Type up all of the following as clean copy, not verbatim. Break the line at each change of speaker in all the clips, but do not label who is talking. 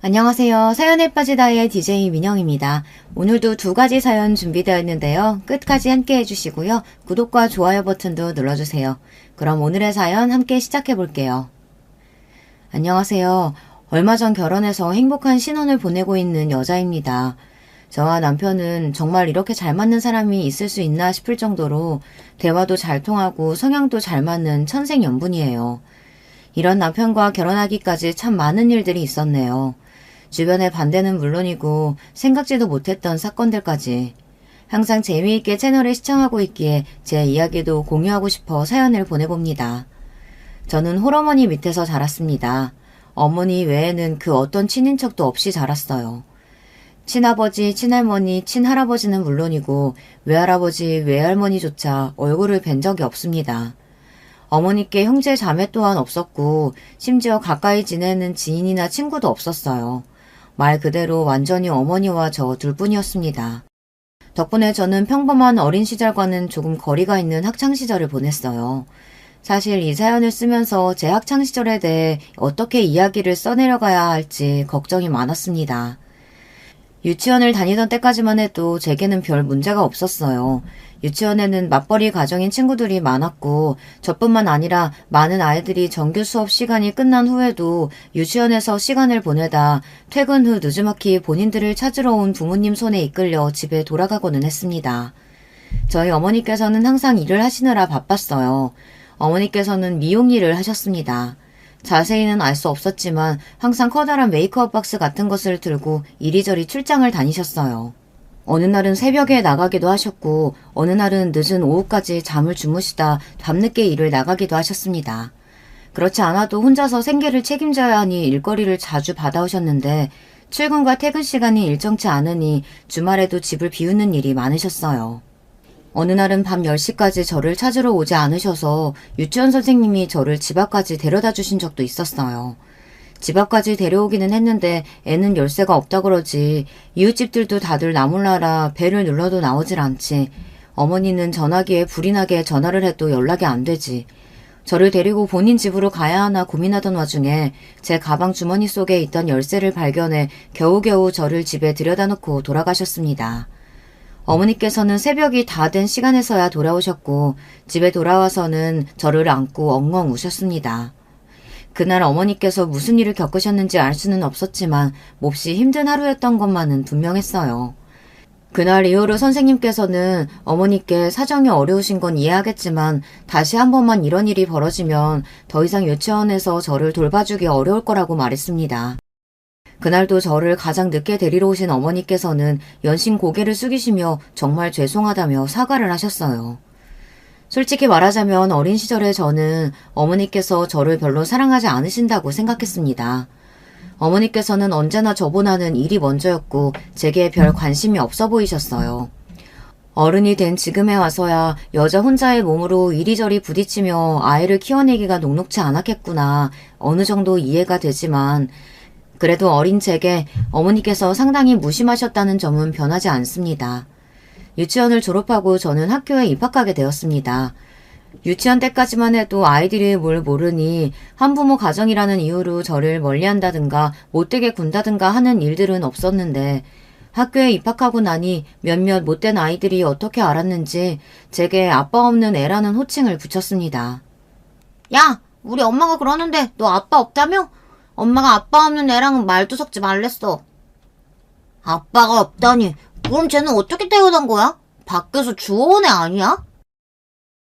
안녕하세요. 사연에 빠지다의 DJ 민영입니다. 오늘도 두 가지 사연 준비되어 있는데요. 끝까지 함께 해주시고요. 구독과 좋아요 버튼도 눌러주세요. 그럼 오늘의 사연 함께 시작해 볼게요. 안녕하세요. 얼마 전 결혼해서 행복한 신혼을 보내고 있는 여자입니다. 저와 남편은 정말 이렇게 잘 맞는 사람이 있을 수 있나 싶을 정도로 대화도 잘 통하고 성향도 잘 맞는 천생연분이에요. 이런 남편과 결혼하기까지 참 많은 일들이 있었네요. 주변의 반대는 물론이고 생각지도 못했던 사건들까지. 항상 재미있게 채널을 시청하고 있기에 제 이야기도 공유하고 싶어 사연을 보내봅니다. 저는 홀어머니 밑에서 자랐습니다. 어머니 외에는 그 어떤 친인척도 없이 자랐어요. 친아버지, 친할머니, 친할아버지는 물론이고 외할아버지, 외할머니조차 얼굴을 뵌 적이 없습니다. 어머니께 형제 자매 또한 없었고 심지어 가까이 지내는 지인이나 친구도 없었어요. 말 그대로 완전히 어머니와 저 둘뿐이었습니다. 덕분에 저는 평범한 어린 시절과는 조금 거리가 있는 학창시절을 보냈어요. 사실 이 사연을 쓰면서 제 학창시절에 대해 어떻게 이야기를 써내려가야 할지 걱정이 많았습니다. 유치원을 다니던 때까지만 해도 제게는 별 문제가 없었어요. 유치원에는 맞벌이 가정인 친구들이 많았고 저뿐만 아니라 많은 아이들이 정규 수업 시간이 끝난 후에도 유치원에서 시간을 보내다 퇴근 후 느지막이 본인들을 찾으러 온 부모님 손에 이끌려 집에 돌아가고는 했습니다. 저희 어머니께서는 항상 일을 하시느라 바빴어요. 어머니께서는 미용 일을 하셨습니다. 자세히는 알 수 없었지만 항상 커다란 메이크업 박스 같은 것을 들고 이리저리 출장을 다니셨어요. 어느 날은 새벽에 나가기도 하셨고 어느 날은 늦은 오후까지 잠을 주무시다 밤늦게 일을 나가기도 하셨습니다. 그렇지 않아도 혼자서 생계를 책임져야 하니 일거리를 자주 받아오셨는데 출근과 퇴근 시간이 일정치 않으니 주말에도 집을 비우는 일이 많으셨어요. 어느 날은 밤 10시까지 저를 찾으러 오지 않으셔서 유치원 선생님이 저를 집 앞까지 데려다 주신 적도 있었어요. 집 앞까지 데려오기는 했는데 애는 열쇠가 없다 그러지 이웃집들도 다들 나몰라라 배를 눌러도 나오질 않지. 어머니는 전화기에 불이 나게 전화를 해도 연락이 안 되지. 저를 데리고 본인 집으로 가야 하나 고민하던 와중에 제 가방 주머니 속에 있던 열쇠를 발견해 겨우겨우 저를 집에 들여다 놓고 돌아가셨습니다. 어머니께서는 새벽이 다 된 시간에서야 돌아오셨고 집에 돌아와서는 저를 안고 엉엉 우셨습니다. 그날 어머니께서 무슨 일을 겪으셨는지 알 수는 없었지만 몹시 힘든 하루였던 것만은 분명했어요. 그날 이후로 선생님께서는 어머니께 사정이 어려우신 건 이해하겠지만 다시 한 번만 이런 일이 벌어지면 더 이상 유치원에서 저를 돌봐주기 어려울 거라고 말했습니다. 그날도 저를 가장 늦게 데리러 오신 어머니께서는 연신 고개를 숙이시며 정말 죄송하다며 사과를 하셨어요. 솔직히 말하자면 어린 시절에 저는 어머니께서 저를 별로 사랑하지 않으신다고 생각했습니다. 어머니께서는 언제나 저보다는 일이 먼저였고 제게 별 관심이 없어 보이셨어요. 어른이 된 지금에 와서야 여자 혼자의 몸으로 이리저리 부딪히며 아이를 키워내기가 녹록지 않았겠구나 어느 정도 이해가 되지만 그래도 어린 제게 어머니께서 상당히 무심하셨다는 점은 변하지 않습니다. 유치원을 졸업하고 저는 학교에 입학하게 되었습니다. 유치원 때까지만 해도 아이들이 뭘 모르니 한부모 가정이라는 이유로 저를 멀리한다든가 못되게 군다든가 하는 일들은 없었는데 학교에 입학하고 나니 몇몇 못된 아이들이 어떻게 알았는지 제게 아빠 없는 애라는 호칭을 붙였습니다.
야, 우리 엄마가 그러는데 너 아빠 없다며? 엄마가 아빠 없는 애랑 말도 섞지 말랬어. 아빠가 없다니, 그럼 쟤는 어떻게 태어난 거야? 밖에서 주워온 애 아니야?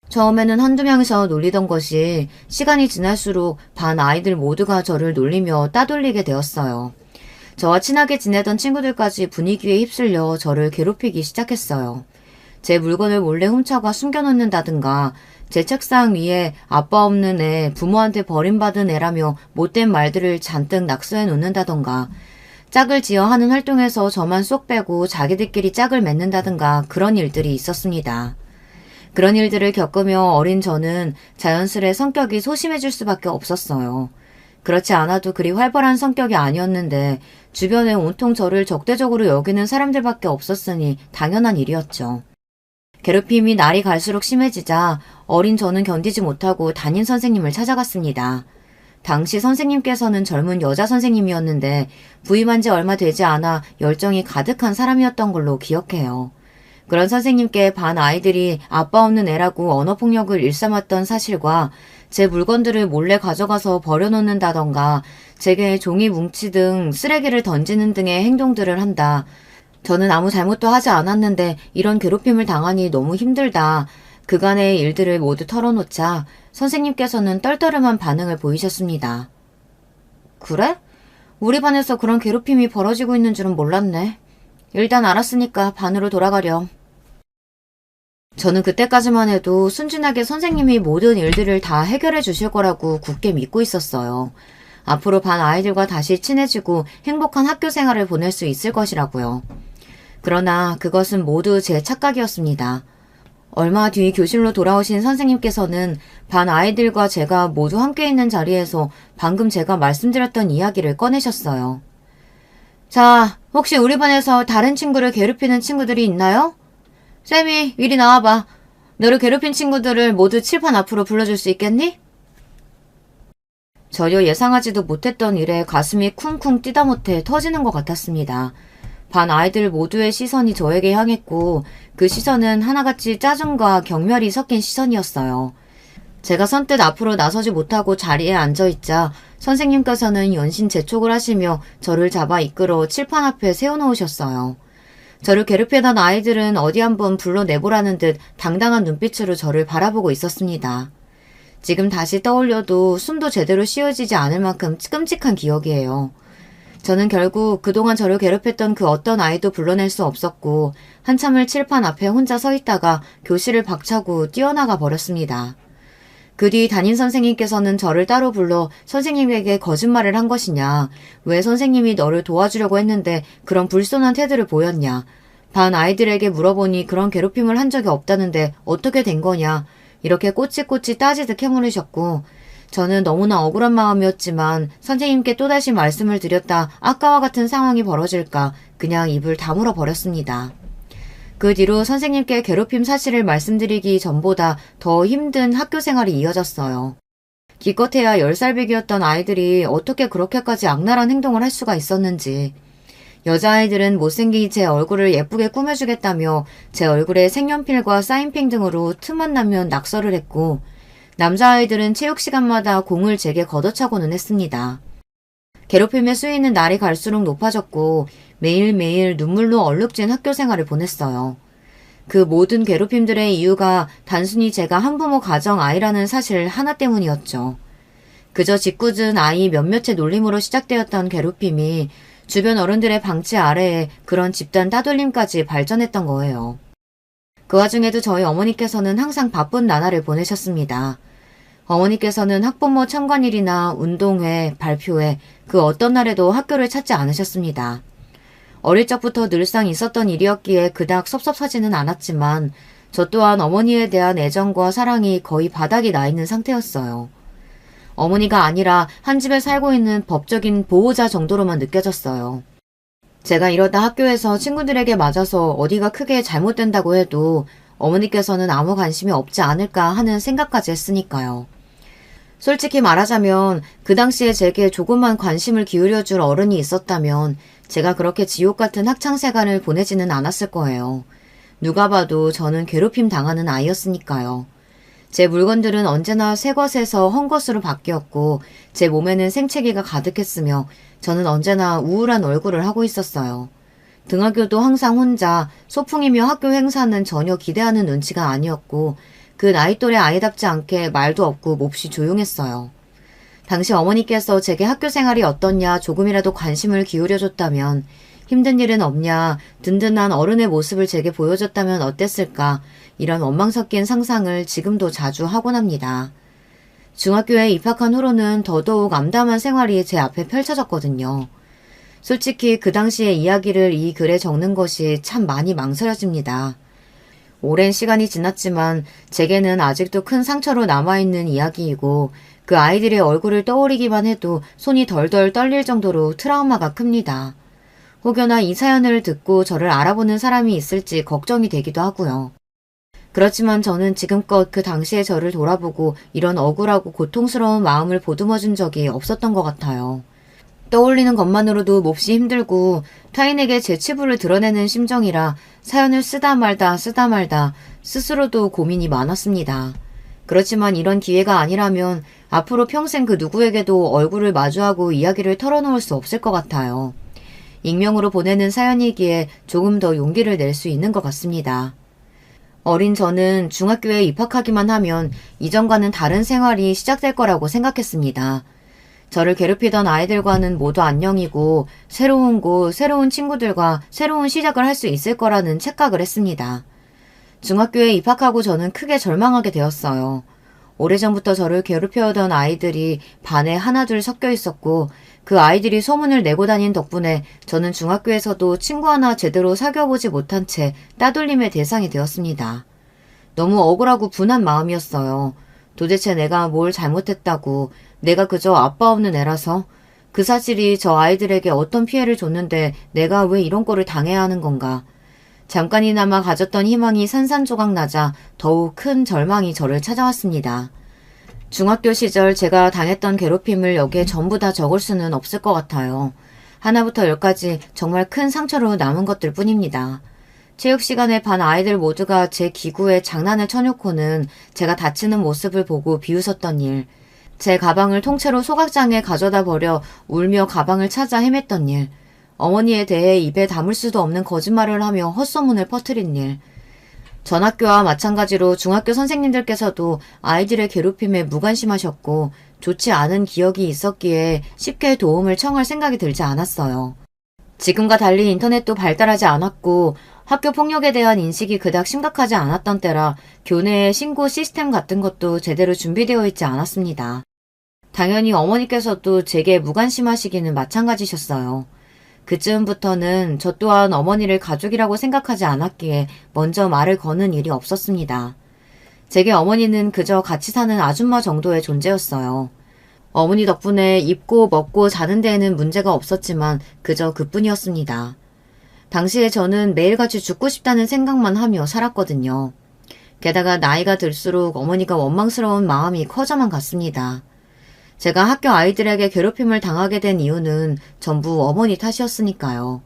처음에는 한두 명이서 놀리던 것이 시간이 지날수록 반 아이들 모두가 저를 놀리며 따돌리게 되었어요. 저와 친하게 지내던 친구들까지 분위기에 휩쓸려 저를 괴롭히기 시작했어요. 제 물건을 몰래 훔쳐가 숨겨놓는다든가 제 책상 위에 아빠 없는 애, 부모한테 버림받은 애라며 못된 말들을 잔뜩 낙서해 놓는다던가 짝을 지어 하는 활동에서 저만 쏙 빼고 자기들끼리 짝을 맺는다든가 그런 일들이 있었습니다. 그런 일들을 겪으며 어린 저는 자연스레 성격이 소심해질 수밖에 없었어요. 그렇지 않아도 그리 활발한 성격이 아니었는데 주변에 온통 저를 적대적으로 여기는 사람들밖에 없었으니 당연한 일이었죠. 괴롭힘이 날이 갈수록 심해지자 어린 저는 견디지 못하고 담임 선생님을 찾아갔습니다. 당시 선생님께서는 젊은 여자 선생님이었는데 부임한 지 얼마 되지 않아 열정이 가득한 사람이었던 걸로 기억해요. 그런 선생님께 반 아이들이 아빠 없는 애라고 언어폭력을 일삼았던 사실과 제 물건들을 몰래 가져가서 버려놓는다던가 제게 종이 뭉치 등 쓰레기를 던지는 등의 행동들을 한다. 저는 아무 잘못도 하지 않았는데 이런 괴롭힘을 당하니 너무 힘들다. 그간의 일들을 모두 털어놓자 선생님께서는 떨떠름한 반응을 보이셨습니다. 그래? 우리 반에서 그런 괴롭힘이 벌어지고 있는 줄은 몰랐네. 일단 알았으니까 반으로 돌아가렴. 저는 그때까지만 해도 순진하게 선생님이 모든 일들을 다 해결해 주실 거라고 굳게 믿고 있었어요. 앞으로 반 아이들과 다시 친해지고 행복한 학교 생활을 보낼 수 있을 것이라고요. 그러나 그것은 모두 제 착각이었습니다. 얼마 뒤 교실로 돌아오신 선생님께서는 반 아이들과 제가 모두 함께 있는 자리에서 방금 제가 말씀드렸던 이야기를 꺼내셨어요. 자, 혹시 우리 반에서 다른 친구를 괴롭히는 친구들이 있나요? 쌤이 이리 나와봐. 너를 괴롭힌 친구들을 모두 칠판 앞으로 불러줄 수 있겠니? 전혀 예상하지도 못했던 일에 가슴이 쿵쿵 뛰다 못해 터지는 것 같았습니다. 반 아이들 모두의 시선이 저에게 향했고 그 시선은 하나같이 짜증과 경멸이 섞인 시선이었어요. 제가 선뜻 앞으로 나서지 못하고 자리에 앉아있자 선생님께서는 연신 재촉을 하시며 저를 잡아 이끌어 칠판 앞에 세워놓으셨어요. 저를 괴롭히던 아이들은 어디 한번 불러내보라는 듯 당당한 눈빛으로 저를 바라보고 있었습니다. 지금 다시 떠올려도 숨도 제대로 쉬어지지 않을 만큼 끔찍한 기억이에요. 저는 결국 그동안 저를 괴롭혔던 그 어떤 아이도 불러낼 수 없었고 한참을 칠판 앞에 혼자 서 있다가 교실을 박차고 뛰어나가 버렸습니다. 그 뒤 담임 선생님께서는 저를 따로 불러 선생님에게 거짓말을 한 것이냐, 왜 선생님이 너를 도와주려고 했는데 그런 불손한 태도를 보였냐, 반 아이들에게 물어보니 그런 괴롭힘을 한 적이 없다는데 어떻게 된 거냐, 이렇게 꼬치꼬치 따지듯 캐물으셨고 저는 너무나 억울한 마음이었지만 선생님께 또다시 말씀을 드렸다 아까와 같은 상황이 벌어질까 그냥 입을 다물어 버렸습니다. 그 뒤로 선생님께 괴롭힘 사실을 말씀드리기 전보다 더 힘든 학교 생활이 이어졌어요. 기껏해야 10살 배기였던 아이들이 어떻게 그렇게까지 악랄한 행동을 할 수가 있었는지. 여자아이들은 못생긴 제 얼굴을 예쁘게 꾸며주겠다며 제 얼굴에 색연필과 사인펜 등으로 틈만 나면 낙서를 했고 남자아이들은 체육시간마다 공을 제게 걷어차고는 했습니다. 괴롭힘의 수위는 날이 갈수록 높아졌고 매일매일 눈물로 얼룩진 학교 생활을 보냈어요. 그 모든 괴롭힘들의 이유가 단순히 제가 한부모 가정 아이라는 사실 하나 때문이었죠. 그저 짓궂은 아이 몇몇의 놀림으로 시작되었던 괴롭힘이 주변 어른들의 방치 아래에 그런 집단 따돌림까지 발전했던 거예요. 그 와중에도 저희 어머니께서는 항상 바쁜 나날을 보내셨습니다. 어머니께서는 학부모 참관일이나 운동회, 발표회, 그 어떤 날에도 학교를 찾지 않으셨습니다. 어릴 적부터 늘상 있었던 일이었기에 그닥 섭섭하지는 않았지만 저 또한 어머니에 대한 애정과 사랑이 거의 바닥이 나 있는 상태였어요. 어머니가 아니라 한 집에 살고 있는 법적인 보호자 정도로만 느껴졌어요. 제가 이러다 학교에서 친구들에게 맞아서 어디가 크게 잘못된다고 해도 어머니께서는 아무 관심이 없지 않을까 하는 생각까지 했으니까요. 솔직히 말하자면 그 당시에 제게 조금만 관심을 기울여줄 어른이 있었다면 제가 그렇게 지옥 같은 학창생활을 보내지는 않았을 거예요. 누가 봐도 저는 괴롭힘 당하는 아이였으니까요. 제 물건들은 언제나 새 것에서 헌 것으로 바뀌었고 제 몸에는 생채기가 가득했으며 저는 언제나 우울한 얼굴을 하고 있었어요. 등하교도 항상 혼자, 소풍이며 학교 행사는 전혀 기대하는 눈치가 아니었고 그 나이 또래 아이답지 않게 말도 없고 몹시 조용했어요. 당시 어머니께서 제게 학교 생활이 어떻냐 조금이라도 관심을 기울여줬다면, 힘든 일은 없냐, 든든한 어른의 모습을 제게 보여줬다면 어땠을까, 이런 원망 섞인 상상을 지금도 자주 하곤 합니다. 중학교에 입학한 후로는 더더욱 암담한 생활이 제 앞에 펼쳐졌거든요. 솔직히 그 당시의 이야기를 이 글에 적는 것이 참 많이 망설여집니다. 오랜 시간이 지났지만 제게는 아직도 큰 상처로 남아있는 이야기이고 그 아이들의 얼굴을 떠올리기만 해도 손이 덜덜 떨릴 정도로 트라우마가 큽니다. 혹여나 이 사연을 듣고 저를 알아보는 사람이 있을지 걱정이 되기도 하고요. 그렇지만 저는 지금껏 그 당시의 저를 돌아보고 이런 억울하고 고통스러운 마음을 보듬어준 적이 없었던 것 같아요. 떠올리는 것만으로도 몹시 힘들고 타인에게 제 치부를 드러내는 심정이라 사연을 쓰다 말다 스스로도 고민이 많았습니다. 그렇지만 이런 기회가 아니라면 앞으로 평생 그 누구에게도 얼굴을 마주하고 이야기를 털어놓을 수 없을 것 같아요. 익명으로 보내는 사연이기에 조금 더 용기를 낼 수 있는 것 같습니다. 어린 저는 중학교에 입학하기만 하면 이전과는 다른 생활이 시작될 거라고 생각했습니다. 저를 괴롭히던 아이들과는 모두 안녕이고 새로운 곳, 새로운 친구들과 새로운 시작을 할 수 있을 거라는 착각을 했습니다. 중학교에 입학하고 저는 크게 절망하게 되었어요. 오래전부터 저를 괴롭혀오던 아이들이 반에 하나둘 섞여 있었고 그 아이들이 소문을 내고 다닌 덕분에 저는 중학교에서도 친구 하나 제대로 사귀어보지 못한 채 따돌림의 대상이 되었습니다. 너무 억울하고 분한 마음이었어요. 도대체 내가 뭘 잘못했다고, 내가 그저 아빠 없는 애라서, 그 사실이 저 아이들에게 어떤 피해를 줬는데 내가 왜 이런 꼴을 당해야 하는 건가. 잠깐이나마 가졌던 희망이 산산조각 나자 더욱 큰 절망이 저를 찾아왔습니다. 중학교 시절 제가 당했던 괴롭힘을 여기에 전부 다 적을 수는 없을 것 같아요. 하나부터 열까지 정말 큰 상처로 남은 것들 뿐입니다. 체육 시간에 반 아이들 모두가 제 기구에 장난을 쳐놓고는 제가 다치는 모습을 보고 비웃었던 일, 제 가방을 통째로 소각장에 가져다 버려 울며 가방을 찾아 헤맸던 일, 어머니에 대해 입에 담을 수도 없는 거짓말을 하며 헛소문을 퍼뜨린 일, 전학교와 마찬가지로 중학교 선생님들께서도 아이들의 괴롭힘에 무관심하셨고 좋지 않은 기억이 있었기에 쉽게 도움을 청할 생각이 들지 않았어요. 지금과 달리 인터넷도 발달하지 않았고 학교 폭력에 대한 인식이 그닥 심각하지 않았던 때라 교내의 신고 시스템 같은 것도 제대로 준비되어 있지 않았습니다. 당연히 어머니께서도 제게 무관심하시기는 마찬가지셨어요. 그쯤부터는 저 또한 어머니를 가족이라고 생각하지 않았기에 먼저 말을 거는 일이 없었습니다. 제게 어머니는 그저 같이 사는 아줌마 정도의 존재였어요. 어머니 덕분에 입고 먹고 자는 데에는 문제가 없었지만 그저 그뿐이었습니다. 당시에 저는 매일같이 죽고 싶다는 생각만 하며 살았거든요. 게다가 나이가 들수록 어머니가 원망스러운 마음이 커져만 갔습니다. 제가 학교 아이들에게 괴롭힘을 당하게 된 이유는 전부 어머니 탓이었으니까요.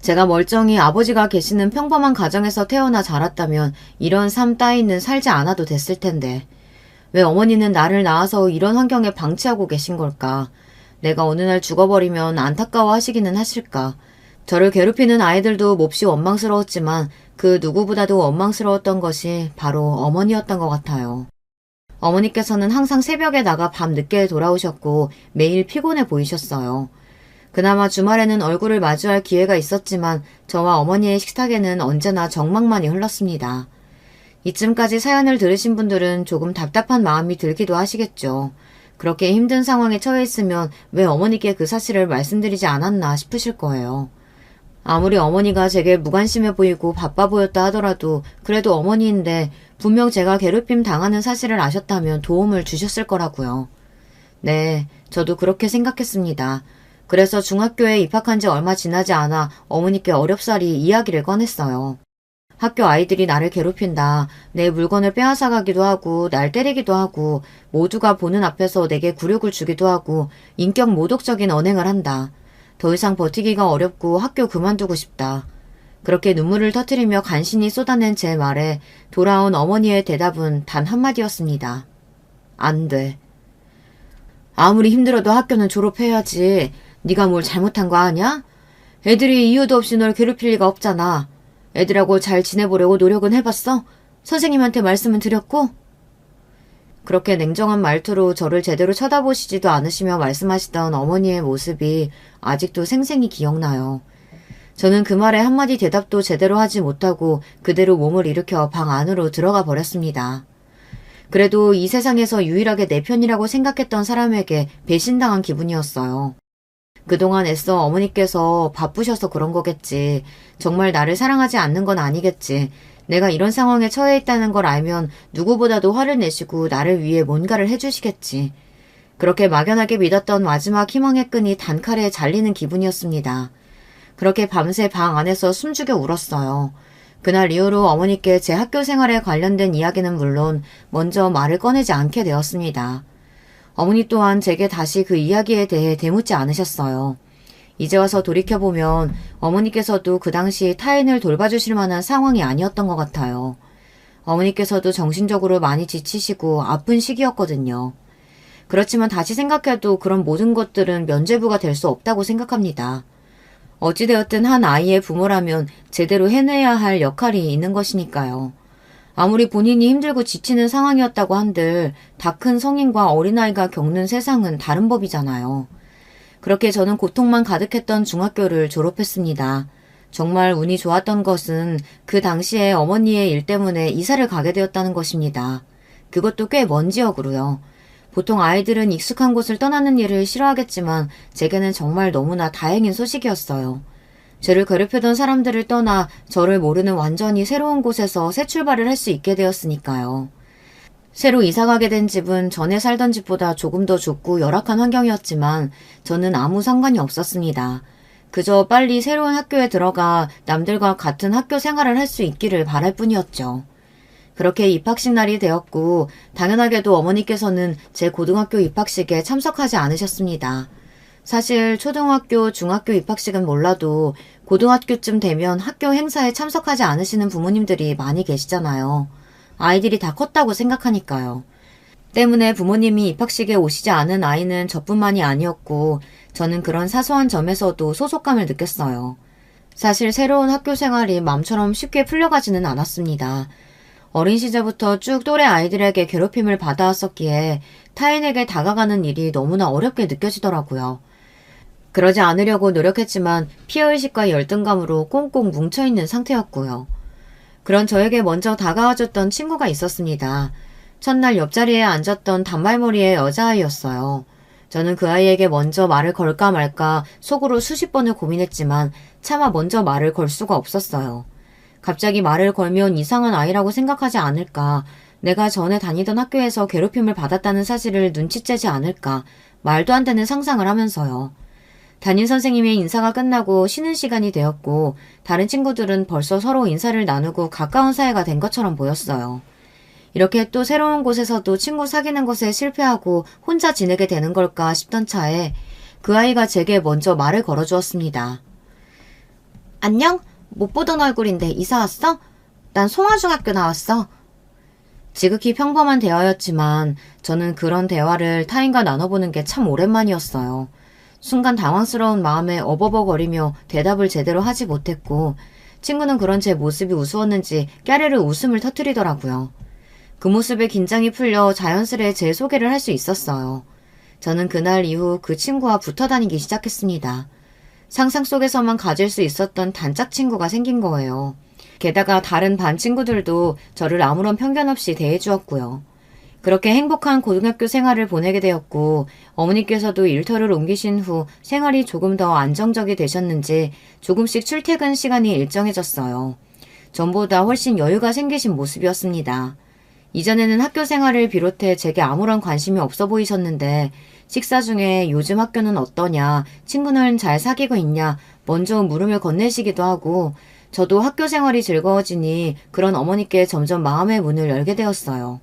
제가 멀쩡히 아버지가 계시는 평범한 가정에서 태어나 자랐다면 이런 삶 따위는 살지 않아도 됐을 텐데 왜 어머니는 나를 낳아서 이런 환경에 방치하고 계신 걸까? 내가 어느 날 죽어버리면 안타까워하시기는 하실까? 저를 괴롭히는 아이들도 몹시 원망스러웠지만 그 누구보다도 원망스러웠던 것이 바로 어머니였던 것 같아요. 어머니께서는 항상 새벽에 나가 밤 늦게 돌아오셨고 매일 피곤해 보이셨어요. 그나마 주말에는 얼굴을 마주할 기회가 있었지만 저와 어머니의 식탁에는 언제나 적막만이 흘렀습니다. 이쯤까지 사연을 들으신 분들은 조금 답답한 마음이 들기도 하시겠죠. 그렇게 힘든 상황에 처해 있으면 왜 어머니께 그 사실을 말씀드리지 않았나 싶으실 거예요. 아무리 어머니가 제게 무관심해 보이고 바빠 보였다 하더라도 그래도 어머니인데 분명 제가 괴롭힘 당하는 사실을 아셨다면 도움을 주셨을 거라고요. 네, 저도 그렇게 생각했습니다. 그래서 중학교에 입학한 지 얼마 지나지 않아 어머니께 어렵사리 이야기를 꺼냈어요. 학교 아이들이 나를 괴롭힌다. 내 물건을 빼앗아가기도 하고 날 때리기도 하고 모두가 보는 앞에서 내게 굴욕을 주기도 하고 인격 모독적인 언행을 한다. 더 이상 버티기가 어렵고 학교 그만두고 싶다. 그렇게 눈물을 터뜨리며 간신히 쏟아낸 제 말에 돌아온 어머니의 대답은 단 한마디였습니다. 안 돼. 아무리 힘들어도 학교는 졸업해야지. 네가 뭘 잘못한 거 아냐? 애들이 이유도 없이 널 괴롭힐 리가 없잖아. 애들하고 잘 지내보려고 노력은 해봤어? 선생님한테 말씀은 드렸고? 그렇게 냉정한 말투로 저를 제대로 쳐다보시지도 않으시며 말씀하시던 어머니의 모습이 아직도 생생히 기억나요. 저는 그 말에 한마디 대답도 제대로 하지 못하고 그대로 몸을 일으켜 방 안으로 들어가 버렸습니다. 그래도 이 세상에서 유일하게 내 편이라고 생각했던 사람에게 배신당한 기분이었어요. 그동안 애써 어머니께서 바쁘셔서 그런 거겠지. 정말 나를 사랑하지 않는 건 아니겠지. 내가 이런 상황에 처해 있다는 걸 알면 누구보다도 화를 내시고 나를 위해 뭔가를 해주시겠지. 그렇게 막연하게 믿었던 마지막 희망의 끈이 단칼에 잘리는 기분이었습니다. 그렇게 밤새 방 안에서 숨죽여 울었어요. 그날 이후로 어머니께 제 학교 생활에 관련된 이야기는 물론 먼저 말을 꺼내지 않게 되었습니다. 어머니 또한 제게 다시 그 이야기에 대해 되묻지 않으셨어요. 이제 와서 돌이켜보면 어머니께서도 그 당시 타인을 돌봐주실 만한 상황이 아니었던 것 같아요. 어머니께서도 정신적으로 많이 지치시고 아픈 시기였거든요. 그렇지만 다시 생각해도 그런 모든 것들은 면죄부가 될 수 없다고 생각합니다. 어찌되었든 한 아이의 부모라면 제대로 해내야 할 역할이 있는 것이니까요. 아무리 본인이 힘들고 지치는 상황이었다고 한들 다 큰 성인과 어린아이가 겪는 세상은 다른 법이잖아요. 그렇게 저는 고통만 가득했던 중학교를 졸업했습니다. 정말 운이 좋았던 것은 그 당시에 어머니의 일 때문에 이사를 가게 되었다는 것입니다. 그것도 꽤 먼 지역으로요. 보통 아이들은 익숙한 곳을 떠나는 일을 싫어하겠지만 제게는 정말 너무나 다행인 소식이었어요. 저를 괴롭히던 사람들을 떠나 저를 모르는 완전히 새로운 곳에서 새 출발을 할 수 있게 되었으니까요. 새로 이사가게 된 집은 전에 살던 집보다 조금 더 좁고 열악한 환경이었지만 저는 아무 상관이 없었습니다. 그저 빨리 새로운 학교에 들어가 남들과 같은 학교 생활을 할 수 있기를 바랄 뿐이었죠. 그렇게 입학식 날이 되었고 당연하게도 어머니께서는 제 고등학교 입학식에 참석하지 않으셨습니다. 사실 초등학교, 중학교 입학식은 몰라도 고등학교쯤 되면 학교 행사에 참석하지 않으시는 부모님들이 많이 계시잖아요. 아이들이 다 컸다고 생각하니까요. 때문에 부모님이 입학식에 오시지 않은 아이는 저뿐만이 아니었고 저는 그런 사소한 점에서도 소속감을 느꼈어요. 사실 새로운 학교 생활이 마음처럼 쉽게 풀려가지는 않았습니다. 어린 시절부터 쭉 또래 아이들에게 괴롭힘을 받아왔었기에 타인에게 다가가는 일이 너무나 어렵게 느껴지더라고요. 그러지 않으려고 노력했지만 피해의식과 열등감으로 꽁꽁 뭉쳐있는 상태였고요. 그런 저에게 먼저 다가와줬던 친구가 있었습니다. 첫날 옆자리에 앉았던 단발머리의 여자아이였어요. 저는 그 아이에게 먼저 말을 걸까 말까 속으로 수십 번을 고민했지만 차마 먼저 말을 걸 수가 없었어요. 갑자기 말을 걸면 이상한 아이라고 생각하지 않을까, 내가 전에 다니던 학교에서 괴롭힘을 받았다는 사실을 눈치채지 않을까, 말도 안 되는 상상을 하면서요. 담임 선생님의 인사가 끝나고 쉬는 시간이 되었고 다른 친구들은 벌써 서로 인사를 나누고 가까운 사이가 된 것처럼 보였어요. 이렇게 또 새로운 곳에서도 친구 사귀는 것에 실패하고 혼자 지내게 되는 걸까 싶던 차에 그 아이가 제게 먼저 말을 걸어주었습니다. 안녕? 못 보던 얼굴인데 이사 왔어? 난 송화중학교 나왔어. 지극히 평범한 대화였지만 저는 그런 대화를 타인과 나눠보는 게 참 오랜만이었어요. 순간 당황스러운 마음에 어버버거리며 대답을 제대로 하지 못했고 친구는 그런 제 모습이 우스웠는지 깨르르 웃음을 터뜨리더라고요. 그 모습에 긴장이 풀려 자연스레 제 소개를 할 수 있었어요. 저는 그날 이후 그 친구와 붙어 다니기 시작했습니다. 상상 속에서만 가질 수 있었던 단짝 친구가 생긴 거예요. 게다가 다른 반 친구들도 저를 아무런 편견 없이 대해주었고요. 그렇게 행복한 고등학교 생활을 보내게 되었고 어머니께서도 일터를 옮기신 후 생활이 조금 더 안정적이 되셨는지 조금씩 출퇴근 시간이 일정해졌어요. 전보다 훨씬 여유가 생기신 모습이었습니다. 이전에는 학교 생활을 비롯해 제게 아무런 관심이 없어 보이셨는데 식사 중에 요즘 학교는 어떠냐, 친구는 잘 사귀고 있냐 먼저 물음을 건네시기도 하고 저도 학교 생활이 즐거워지니 그런 어머니께 점점 마음의 문을 열게 되었어요.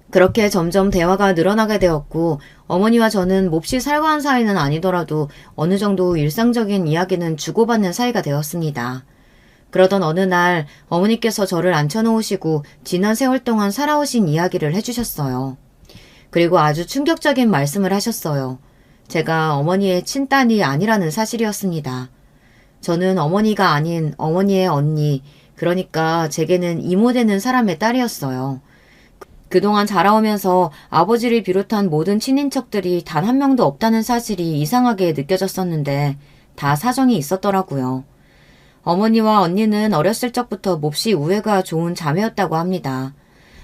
그렇게 점점 대화가 늘어나게 되었고 어머니와 저는 몹시 살가운 사이는 아니더라도 어느 정도 일상적인 이야기는 주고받는 사이가 되었습니다. 그러던 어느 날 어머니께서 저를 앉혀놓으시고 지난 세월 동안 살아오신 이야기를 해주셨어요. 그리고 아주 충격적인 말씀을 하셨어요. 제가 어머니의 친딸이 아니라는 사실이었습니다. 저는 어머니가 아닌 어머니의 언니, 그러니까 제게는 이모 되는 사람의 딸이었어요. 그동안 자라오면서 아버지를 비롯한 모든 친인척들이 단 한 명도 없다는 사실이 이상하게 느껴졌었는데 다 사정이 있었더라고요. 어머니와 언니는 어렸을 적부터 몹시 우애가 좋은 자매였다고 합니다.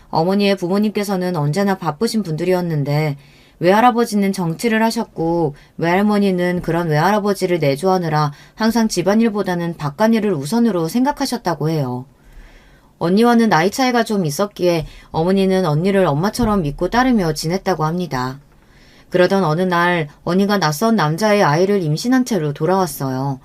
어머니의 부모님께서는 언제나 바쁘신 분들이었는데 외할아버지는 정치를 하셨고 외할머니는 그런 외할아버지를 내조하느라 항상 집안일보다는 바깥일을 우선으로 생각하셨다고 해요. 언니와는 나이 차이가 좀 있었기에 어머니는 언니를 엄마처럼 믿고 따르며 지냈다고 합니다. 그러던 어느 날 언니가 낯선 남자의 아이를 임신한 채로 돌아왔어요.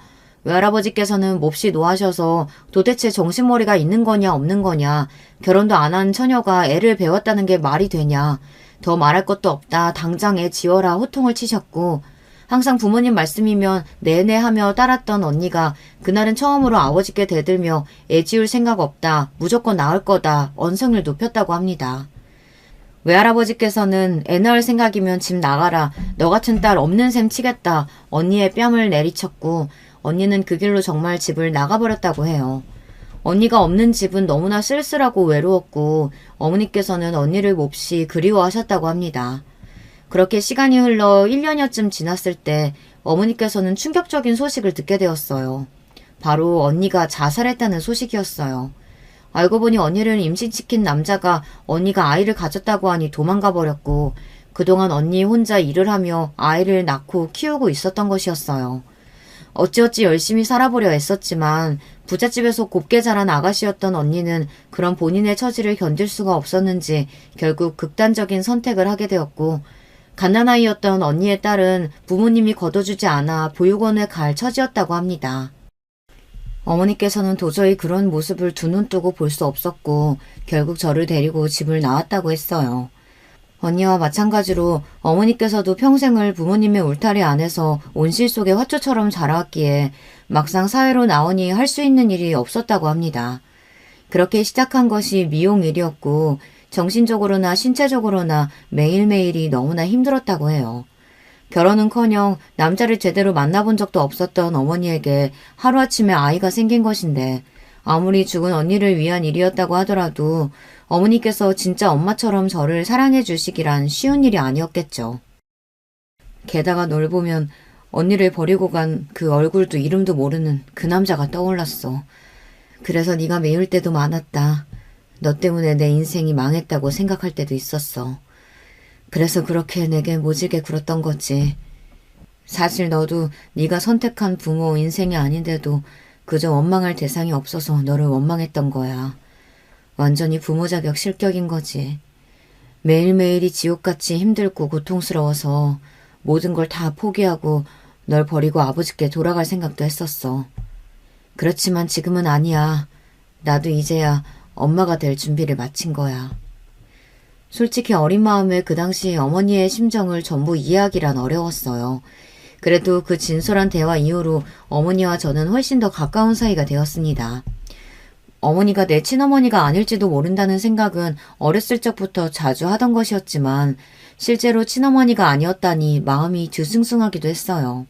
외할아버지께서는 몹시 노하셔서 도대체 정신머리가 있는 거냐 없는 거냐, 결혼도 안 한 처녀가 애를 배웠다는 게 말이 되냐, 더 말할 것도 없다, 당장 애 지어라 호통을 치셨고, 항상 부모님 말씀이면 내내 하며 따랐던 언니가 그날은 처음으로 아버지께 대들며 애 지울 생각 없다, 무조건 낳을 거다, 언성을 높였다고 합니다. 외할아버지께서는 애 낳을 생각이면 집 나가라, 너 같은 딸 없는 셈 치겠다, 언니의 뺨을 내리쳤고, 언니는 그 길로 정말 집을 나가버렸다고 해요. 언니가 없는 집은 너무나 쓸쓸하고 외로웠고, 어머니께서는 언니를 몹시 그리워하셨다고 합니다. 그렇게 시간이 흘러 1년여쯤 지났을 때 어머니께서는 충격적인 소식을 듣게 되었어요. 바로 언니가 자살했다는 소식이었어요. 알고 보니 언니를 임신시킨 남자가 언니가 아이를 가졌다고 하니 도망가 버렸고, 그동안 언니 혼자 일을 하며 아이를 낳고 키우고 있었던 것이었어요. 어찌어찌 열심히 살아보려 애썼지만 부잣집에서 곱게 자란 아가씨였던 언니는 그런 본인의 처지를 견딜 수가 없었는지 결국 극단적인 선택을 하게 되었고, 갓난아이였던 언니의 딸은 부모님이 거둬주지 않아 보육원에 갈 처지였다고 합니다. 어머니께서는 도저히 그런 모습을 두 눈 뜨고 볼 수 없었고 결국 저를 데리고 집을 나왔다고 했어요. 언니와 마찬가지로 어머니께서도 평생을 부모님의 울타리 안에서 온실 속의 화초처럼 자라왔기에 막상 사회로 나오니 할 수 있는 일이 없었다고 합니다. 그렇게 시작한 것이 미용 일이었고 정신적으로나 신체적으로나 매일매일이 너무나 힘들었다고 해요. 결혼은커녕 남자를 제대로 만나본 적도 없었던 어머니에게 하루아침에 아이가 생긴 것인데 아무리 죽은 언니를 위한 일이었다고 하더라도 어머니께서 진짜 엄마처럼 저를 사랑해 주시기란 쉬운 일이 아니었겠죠. 게다가 널 보면 언니를 버리고 간 그 얼굴도 이름도 모르는 그 남자가 떠올랐어. 그래서 네가 미울 때도 많았다. 너 때문에 내 인생이 망했다고 생각할 때도 있었어. 그래서 그렇게 내게 모질게 굴었던 거지. 사실 너도 네가 선택한 부모 인생이 아닌데도 그저 원망할 대상이 없어서 너를 원망했던 거야. 완전히 부모 자격 실격인 거지. 매일매일이 지옥같이 힘들고 고통스러워서 모든 걸 다 포기하고 널 버리고 아버지께 돌아갈 생각도 했었어. 그렇지만 지금은 아니야. 나도 이제야 엄마가 될 준비를 마친 거야. 솔직히 어린 마음에 그 당시 어머니의 심정을 전부 이해하기란 어려웠어요. 그래도 그 진솔한 대화 이후로 어머니와 저는 훨씬 더 가까운 사이가 되었습니다. 어머니가 내 친어머니가 아닐지도 모른다는 생각은 어렸을 적부터 자주 하던 것이었지만 실제로 친어머니가 아니었다니 마음이 뒤숭숭하기도 했어요.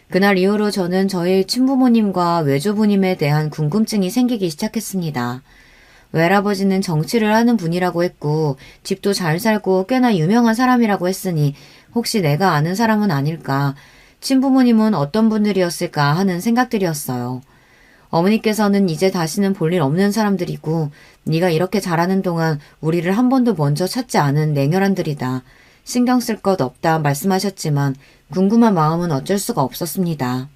그날 이후로 저는 저희 친부모님과 외조부님에 대한 궁금증이 생기기 시작했습니다. 외할아버지는 정치를 하는 분이라고 했고 집도 잘 살고 꽤나 유명한 사람이라고 했으니 혹시 내가 아는 사람은 아닐까, 친부모님은 어떤 분들이었을까 하는 생각들이었어요. 어머니께서는 이제 다시는 볼 일 없는 사람들이고 네가 이렇게 잘하는 동안 우리를 한 번도 먼저 찾지 않은 냉혈한들이다. 신경 쓸 것 없다 말씀하셨지만 궁금한 마음은 어쩔 수가 없었습니다.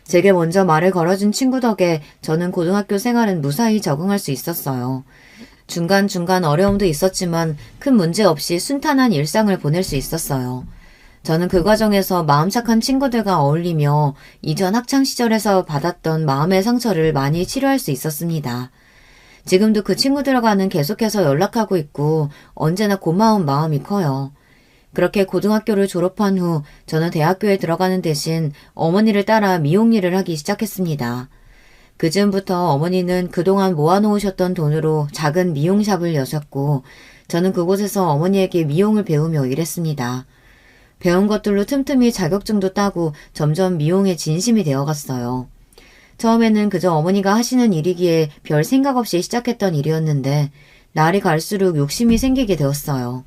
제게 먼저 말을 걸어준 친구 덕에 저는 고등학교 생활은 무사히 적응할 수 있었어요. 중간중간 어려움도 있었지만 큰 문제 없이 순탄한 일상을 보낼 수 있었어요. 저는 그 과정에서 마음 착한 친구들과 어울리며 이전 학창시절에서 받았던 마음의 상처를 많이 치료할 수 있었습니다. 지금도 그 친구들과는 계속해서 연락하고 있고 언제나 고마운 마음이 커요. 그렇게 고등학교를 졸업한 후 저는 대학교에 들어가는 대신 어머니를 따라 미용 일을 하기 시작했습니다. 그즈음부터 어머니는 그동안 모아놓으셨던 돈으로 작은 미용샵을 여셨고 저는 그곳에서 어머니에게 미용을 배우며 일했습니다. 배운 것들로 틈틈이 자격증도 따고 점점 미용에 진심이 되어갔어요. 처음에는 그저 어머니가 하시는 일이기에 별 생각 없이 시작했던 일이었는데 날이 갈수록 욕심이 생기게 되었어요.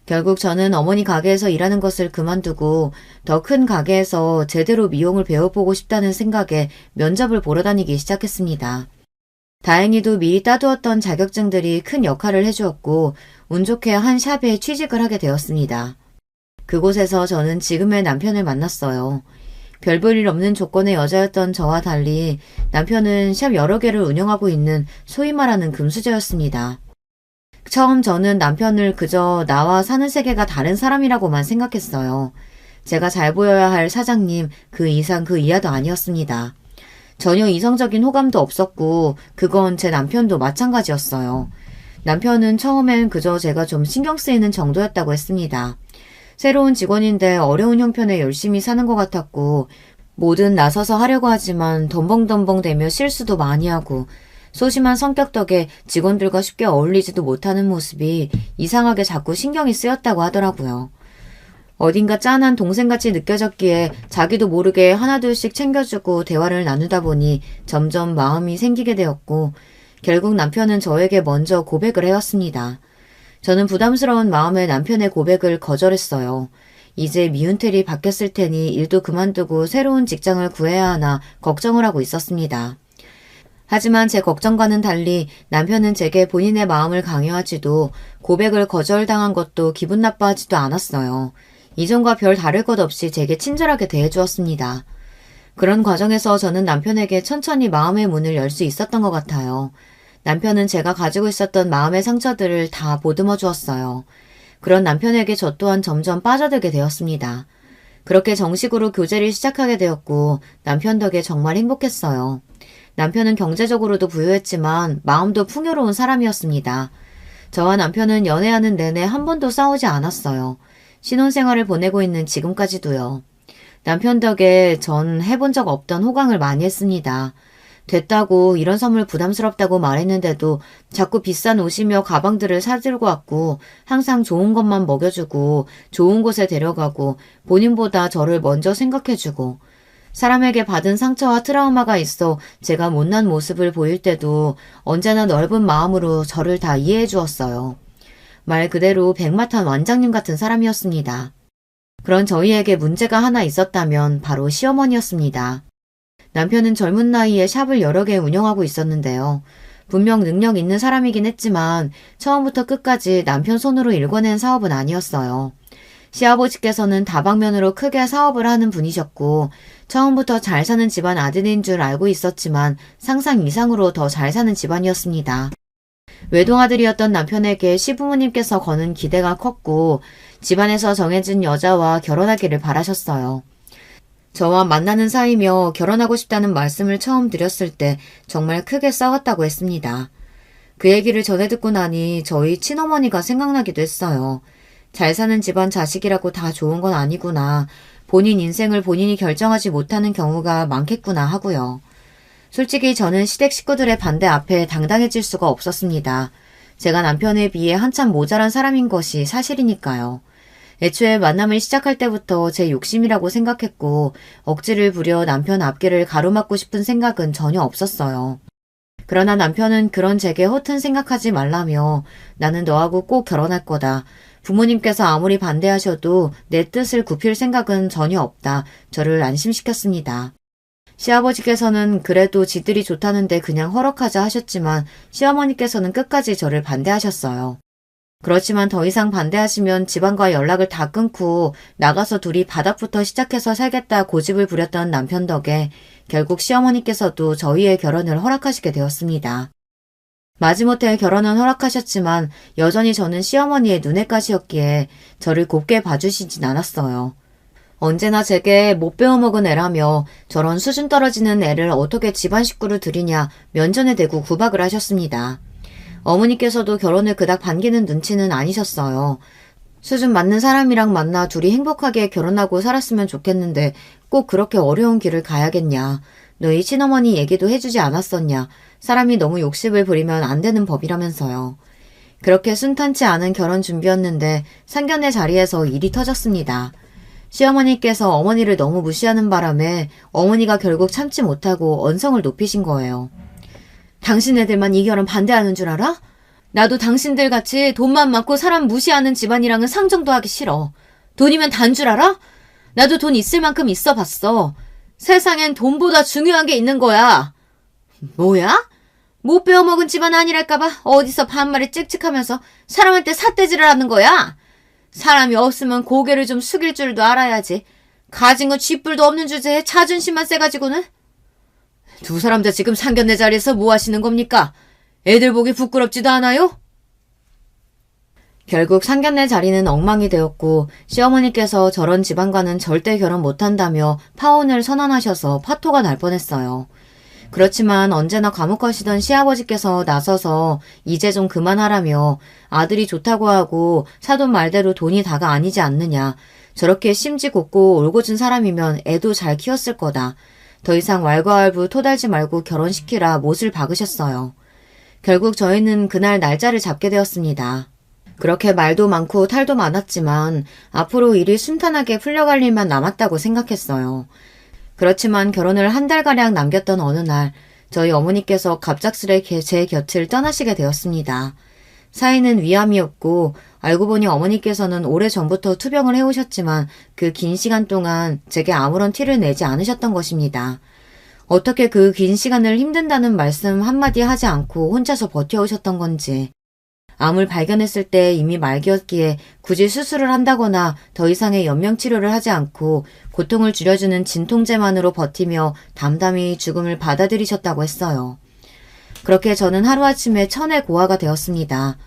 결국 저는 어머니 가게에서 일하는 것을 그만두고 더 큰 가게에서 제대로 미용을 배워보고 싶다는 생각에 면접을 보러 다니기 시작했습니다. 다행히도 미리 따두었던 자격증들이 큰 역할을 해주었고 운 좋게 한 샵에 취직을 하게 되었습니다. 그곳에서 저는 지금의 남편을 만났어요. 별 볼 일 없는 조건의 여자였던 저와 달리 남편은 샵 여러 개를 운영하고 있는 소위 말하는 금수저였습니다. 처음 저는 남편을 그저 나와 사는 세계가 다른 사람이라고만 생각했어요. 제가 잘 보여야 할 사장님, 그 이상 그 이하도 아니었습니다. 전혀 이성적인 호감도 없었고 그건 제 남편도 마찬가지였어요. 남편은 처음엔 그저 제가 좀 신경 쓰이는 정도였다고 했습니다. 새로운 직원인데 어려운 형편에 열심히 사는 것 같았고 뭐든 나서서 하려고 하지만 덤벙덤벙대며 실수도 많이 하고 소심한 성격 덕에 직원들과 쉽게 어울리지도 못하는 모습이 이상하게 자꾸 신경이 쓰였다고 하더라고요. 어딘가 짠한 동생같이 느껴졌기에 자기도 모르게 하나둘씩 챙겨주고 대화를 나누다 보니 점점 마음이 생기게 되었고 결국 남편은 저에게 먼저 고백을 해왔습니다. 저는 부담스러운 마음에 남편의 고백을 거절했어요. 이제 미운털이 바뀌었을 테니 일도 그만두고 새로운 직장을 구해야 하나 걱정을 하고 있었습니다. 하지만 제 걱정과는 달리 남편은 제게 본인의 마음을 강요하지도 고백을 거절당한 것도 기분 나빠하지도 않았어요. 이전과 별 다를 것 없이 제게 친절하게 대해주었습니다. 그런 과정에서 저는 남편에게 천천히 마음의 문을 열 수 있었던 것 같아요. 남편은 제가 가지고 있었던 마음의 상처들을 다 보듬어 주었어요. 그런 남편에게 저 또한 점점 빠져들게 되었습니다. 그렇게 정식으로 교제를 시작하게 되었고 남편 덕에 정말 행복했어요. 남편은 경제적으로도 부유했지만 마음도 풍요로운 사람이었습니다. 저와 남편은 연애하는 내내 한 번도 싸우지 않았어요. 신혼생활을 보내고 있는 지금까지도요. 남편 덕에 전 해본 적 없던 호강을 많이 했습니다. 됐다고 이런 선물 부담스럽다고 말했는데도 자꾸 비싼 옷이며 가방들을 사들고 왔고 항상 좋은 것만 먹여주고 좋은 곳에 데려가고 본인보다 저를 먼저 생각해주고 사람에게 받은 상처와 트라우마가 있어 제가 못난 모습을 보일 때도 언제나 넓은 마음으로 저를 다 이해해 주었어요. 말 그대로 백마탄 원장님 같은 사람이었습니다. 그런 저희에게 문제가 하나 있었다면 바로 시어머니였습니다. 남편은 젊은 나이에 샵을 여러 개 운영하고 있었는데요. 분명 능력 있는 사람이긴 했지만 처음부터 끝까지 남편 손으로 일궈낸 사업은 아니었어요. 시아버지께서는 다방면으로 크게 사업을 하는 분이셨고 처음부터 잘 사는 집안 아들인 줄 알고 있었지만 상상 이상으로 더 잘 사는 집안이었습니다. 외동아들이었던 남편에게 시부모님께서 거는 기대가 컸고 집안에서 정해진 여자와 결혼하기를 바라셨어요. 저와 만나는 사이며 결혼하고 싶다는 말씀을 처음 드렸을 때 정말 크게 싸웠다고 했습니다. 그 얘기를 전해 듣고 나니 저희 친어머니가 생각나기도 했어요. 잘 사는 집안 자식이라고 다 좋은 건 아니구나. 본인 인생을 본인이 결정하지 못하는 경우가 많겠구나 하고요. 솔직히 저는 시댁 식구들의 반대 앞에 당당해질 수가 없었습니다. 제가 남편에 비해 한참 모자란 사람인 것이 사실이니까요. 애초에 만남을 시작할 때부터 제 욕심이라고 생각했고 억지를 부려 남편 앞길을 가로막고 싶은 생각은 전혀 없었어요. 그러나 남편은 그런 제게 허튼 생각하지 말라며 나는 너하고 꼭 결혼할 거다. 부모님께서 아무리 반대하셔도 내 뜻을 굽힐 생각은 전혀 없다. 저를 안심시켰습니다. 시아버지께서는 그래도 지들이 좋다는데 그냥 허락하자 하셨지만 시어머니께서는 끝까지 저를 반대하셨어요. 그렇지만 더 이상 반대하시면 집안과 연락을 다 끊고 나가서 둘이 바닥부터 시작해서 살겠다 고집을 부렸던 남편 덕에 결국 시어머니께서도 저희의 결혼을 허락하시게 되었습니다. 마지못해 결혼은 허락하셨지만 여전히 저는 시어머니의 눈엣 가시였기에 저를 곱게 봐주시진 않았어요. 언제나 제게 못 배워먹은 애라며 저런 수준 떨어지는 애를 어떻게 집안 식구를 들이냐 면전에 대고 구박을 하셨습니다. 어머니께서도 결혼을 그닥 반기는 눈치는 아니셨어요. 수준 맞는 사람이랑 만나 둘이 행복하게 결혼하고 살았으면 좋겠는데 꼭 그렇게 어려운 길을 가야겠냐. 너희 친어머니 얘기도 해주지 않았었냐. 사람이 너무 욕심을 부리면 안 되는 법이라면서요. 그렇게 순탄치 않은 결혼 준비였는데 상견례 자리에서 일이 터졌습니다. 시어머니께서 어머니를 너무 무시하는 바람에 어머니가 결국 참지 못하고 언성을 높이신 거예요. 당신네들만 이 결혼 반대하는 줄 알아? 나도 당신들 같이 돈만 많고 사람 무시하는 집안이랑은 상정도 하기 싫어. 돈이면 단 줄 알아? 나도 돈 있을 만큼 있어 봤어. 세상엔 돈보다 중요한 게 있는 거야. 뭐야? 못 배워먹은 집안 아니랄까봐 어디서 반말이 찍찍하면서 사람한테 삿대질을 하는 거야? 사람이 없으면 고개를 좀 숙일 줄도 알아야지. 가진 건 쥐뿔도 없는 주제에 자존심만 세가지고는. 두 사람 다 지금 상견례 자리에서 뭐 하시는 겁니까? 애들 보기 부끄럽지도 않아요? 결국 상견례 자리는 엉망이 되었고 시어머니께서 저런 집안과는 절대 결혼 못한다며 파혼을 선언하셔서 파토가 날 뻔했어요. 그렇지만 언제나 과묵하시던 시아버지께서 나서서 이제 좀 그만하라며 아들이 좋다고 하고 사돈 말대로 돈이 다가 아니지 않느냐. 저렇게 심지 곱고 올곧은 사람이면 애도 잘 키웠을 거다. 더 이상 왈가왈부 토달지 말고 결혼시키라 못을 박으셨어요. 결국 저희는 그날 날짜를 잡게 되었습니다. 그렇게 말도 많고 탈도 많았지만 앞으로 일이 순탄하게 풀려갈 일만 남았다고 생각했어요. 그렇지만 결혼을 한 달가량 남겼던 어느 날 저희 어머니께서 갑작스레 제 곁을 떠나시게 되었습니다. 사이는 위암이었고 알고 보니 어머니께서는 오래전부터 투병을 해오셨지만 그 긴 시간 동안 제게 아무런 티를 내지 않으셨던 것입니다. 어떻게 그 긴 시간을 힘든다는 말씀 한마디 하지 않고 혼자서 버텨오셨던 건지. 암을 발견했을 때 이미 말기였기에 굳이 수술을 한다거나 더 이상의 연명치료를 하지 않고 고통을 줄여주는 진통제만으로 버티며 담담히 죽음을 받아들이셨다고 했어요. 그렇게 저는 하루아침에 천외고아가 되었습니다.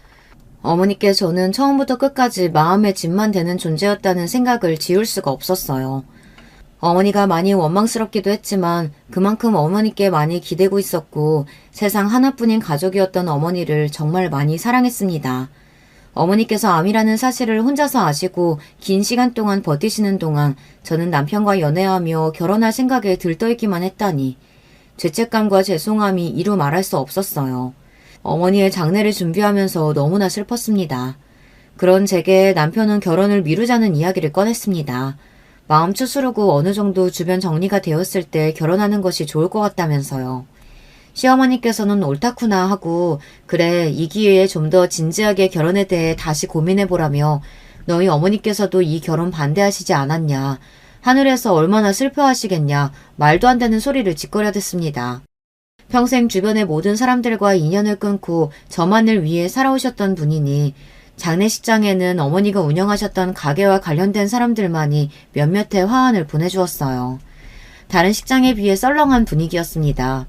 어머니께 저는 처음부터 끝까지 마음의 짐만 되는 존재였다는 생각을 지울 수가 없었어요. 어머니가 많이 원망스럽기도 했지만 그만큼 어머니께 많이 기대고 있었고 세상 하나뿐인 가족이었던 어머니를 정말 많이 사랑했습니다. 어머니께서 암이라는 사실을 혼자서 아시고 긴 시간 동안 버티시는 동안 저는 남편과 연애하며 결혼할 생각에 들떠있기만 했다니 죄책감과 죄송함이 이루 말할 수 없었어요. 어머니의 장례를 준비하면서 너무나 슬펐습니다. 그런 제게 남편은 결혼을 미루자는 이야기를 꺼냈습니다. 마음 추스르고 어느 정도 주변 정리가 되었을 때 결혼하는 것이 좋을 것 같다면서요. 시어머니께서는 옳다구나 하고 그래 이 기회에 좀 더 진지하게 결혼에 대해 다시 고민해보라며 너희 어머니께서도 이 결혼 반대하시지 않았냐. 하늘에서 얼마나 슬퍼하시겠냐. 말도 안 되는 소리를 짓거려댔습니다. 평생 주변의 모든 사람들과 인연을 끊고 저만을 위해 살아오셨던 분이니 장례식장에는 어머니가 운영하셨던 가게와 관련된 사람들만이 몇몇의 화환을 보내주었어요. 다른 식장에 비해 썰렁한 분위기였습니다.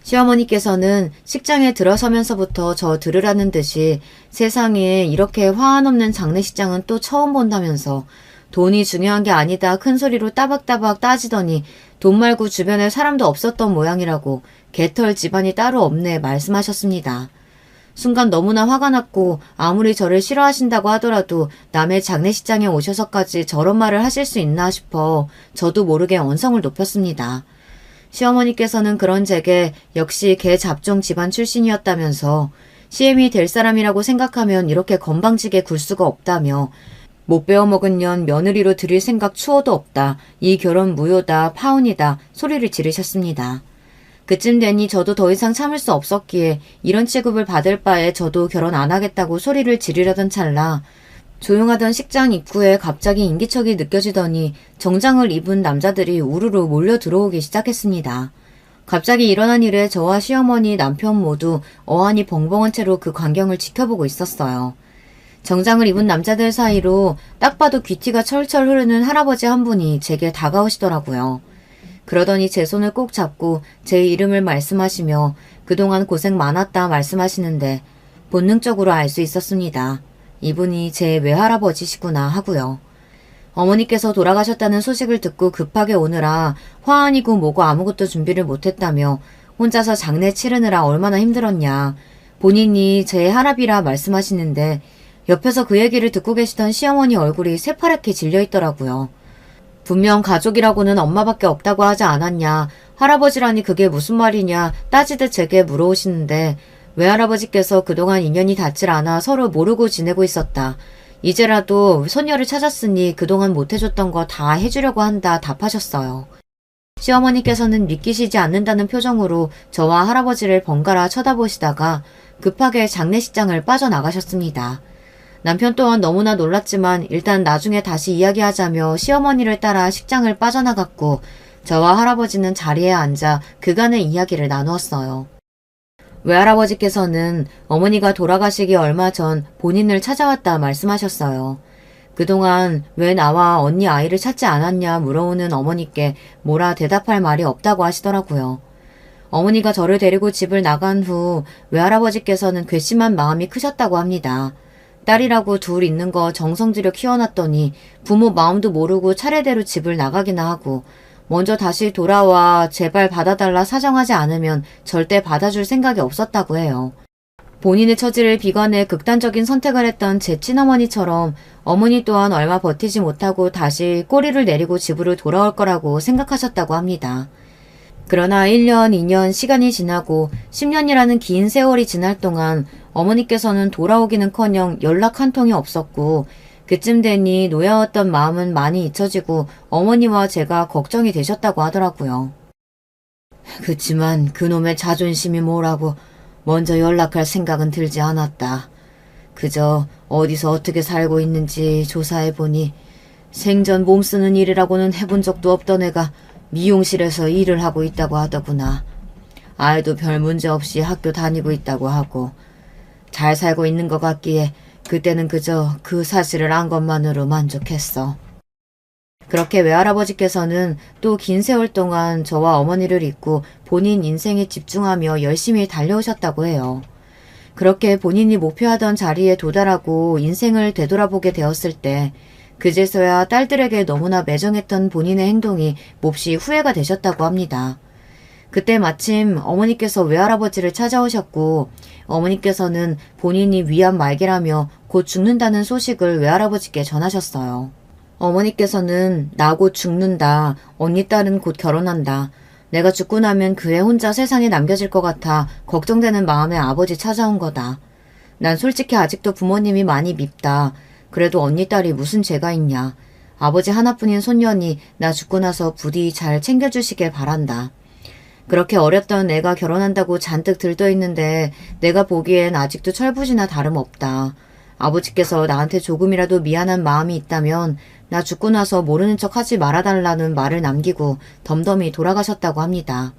시어머니께서는 식장에 들어서면서부터 저 들으라는 듯이 세상에 이렇게 화환 없는 장례식장은 또 처음 본다면서 돈이 중요한 게 아니다 큰 소리로 따박따박 따지더니 돈 말고 주변에 사람도 없었던 모양이라고 개털 집안이 따로 없네 말씀하셨습니다. 순간 너무나 화가 났고 아무리 저를 싫어하신다고 하더라도 남의 장례식장에 오셔서까지 저런 말을 하실 수 있나 싶어 저도 모르게 언성을 높였습니다. 시어머니께서는 그런 제게 역시 개 잡종 집안 출신이었다면서 시엠이 될 사람이라고 생각하면 이렇게 건방지게 굴 수가 없다며 못 배워먹은 년 며느리로 들일 생각 추호도 없다. 이 결혼 무효다. 파혼이다. 소리를 지르셨습니다. 그쯤 되니 저도 더 이상 참을 수 없었기에 이런 취급을 받을 바에 저도 결혼 안 하겠다고 소리를 지르려던 찰나 조용하던 식장 입구에 갑자기 인기척이 느껴지더니 정장을 입은 남자들이 우르르 몰려 들어오기 시작했습니다. 갑자기 일어난 일에 저와 시어머니 남편 모두 어안이 벙벙한 채로 그 광경을 지켜보고 있었어요. 정장을 입은 남자들 사이로 딱 봐도 귀티가 철철 흐르는 할아버지 한 분이 제게 다가오시더라고요. 그러더니 제 손을 꼭 잡고 제 이름을 말씀하시며 그동안 고생 많았다 말씀하시는데 본능적으로 알 수 있었습니다. 이분이 제 외할아버지시구나 하고요. 어머니께서 돌아가셨다는 소식을 듣고 급하게 오느라 화환이고 뭐고 아무것도 준비를 못했다며 혼자서 장례 치르느라 얼마나 힘들었냐. 본인이 제 할아비라 말씀하시는데 옆에서 그 얘기를 듣고 계시던 시어머니 얼굴이 새파랗게 질려있더라고요. 분명 가족이라고는 엄마밖에 없다고 하지 않았냐. 할아버지라니 그게 무슨 말이냐 따지듯 제게 물어오시는데 외할아버지께서 그동안 인연이 닿질 않아 서로 모르고 지내고 있었다. 이제라도 손녀를 찾았으니 그동안 못해줬던 거 다 해주려고 한다 답하셨어요. 시어머니께서는 믿기시지 않는다는 표정으로 저와 할아버지를 번갈아 쳐다보시다가 급하게 장례식장을 빠져나가셨습니다. 남편 또한 너무나 놀랐지만 일단 나중에 다시 이야기하자며 시어머니를 따라 식장을 빠져나갔고 저와 할아버지는 자리에 앉아 그간의 이야기를 나누었어요. 외할아버지께서는 어머니가 돌아가시기 얼마 전 본인을 찾아왔다 말씀하셨어요. 그동안 왜 나와 언니 아이를 찾지 않았냐 물어오는 어머니께 뭐라 대답할 말이 없다고 하시더라고요. 어머니가 저를 데리고 집을 나간 후 외할아버지께서는 괘씸한 마음이 크셨다고 합니다. 딸이라고 둘 있는 거 정성 들여 키워놨더니 부모 마음도 모르고 차례대로 집을 나가기나 하고 먼저 다시 돌아와 제발 받아달라 사정하지 않으면 절대 받아줄 생각이 없었다고 해요. 본인의 처지를 비관해 극단적인 선택을 했던 제 친어머니처럼 어머니 또한 얼마 버티지 못하고 다시 꼬리를 내리고 집으로 돌아올 거라고 생각하셨다고 합니다. 그러나 1년, 2년 시간이 지나고 10년이라는 긴 세월이 지날 동안 어머니께서는 돌아오기는커녕 연락 한 통이 없었고 그쯤 되니 놓여왔던 마음은 많이 잊혀지고 어머니와 제가 걱정이 되셨다고 하더라고요. 그치만 그놈의 자존심이 뭐라고 먼저 연락할 생각은 들지 않았다. 그저 어디서 어떻게 살고 있는지 조사해보니 생전 몸쓰는 일이라고는 해본 적도 없던 애가 미용실에서 일을 하고 있다고 하더구나. 아이도 별 문제 없이 학교 다니고 있다고 하고 잘 살고 있는 것 같기에 그때는 그저 그 사실을 안 것만으로 만족했어. 그렇게 외할아버지께서는 또 긴 세월 동안 저와 어머니를 잊고 본인 인생에 집중하며 열심히 달려오셨다고 해요. 그렇게 본인이 목표하던 자리에 도달하고 인생을 되돌아보게 되었을 때 그제서야 딸들에게 너무나 매정했던 본인의 행동이 몹시 후회가 되셨다고 합니다. 그때 마침 어머니께서 외할아버지를 찾아오셨고 어머니께서는 본인이 위암 말기라며 곧 죽는다는 소식을 외할아버지께 전하셨어요. 어머니께서는 나 곧 죽는다. 언니 딸은 곧 결혼한다. 내가 죽고 나면 그 애 혼자 세상에 남겨질 것 같아 걱정되는 마음에 아버지 찾아온 거다. 난 솔직히 아직도 부모님이 많이 밉다. 그래도 언니 딸이 무슨 죄가 있냐. 아버지 하나뿐인 손녀니 나 죽고 나서 부디 잘 챙겨주시길 바란다. 그렇게 어렸던 애가 결혼한다고 잔뜩 들떠있는데 내가 보기엔 아직도 철부지나 다름없다. 아버지께서 나한테 조금이라도 미안한 마음이 있다면 나 죽고 나서 모르는 척 하지 말아달라는 말을 남기고 덤덤히 돌아가셨다고 합니다.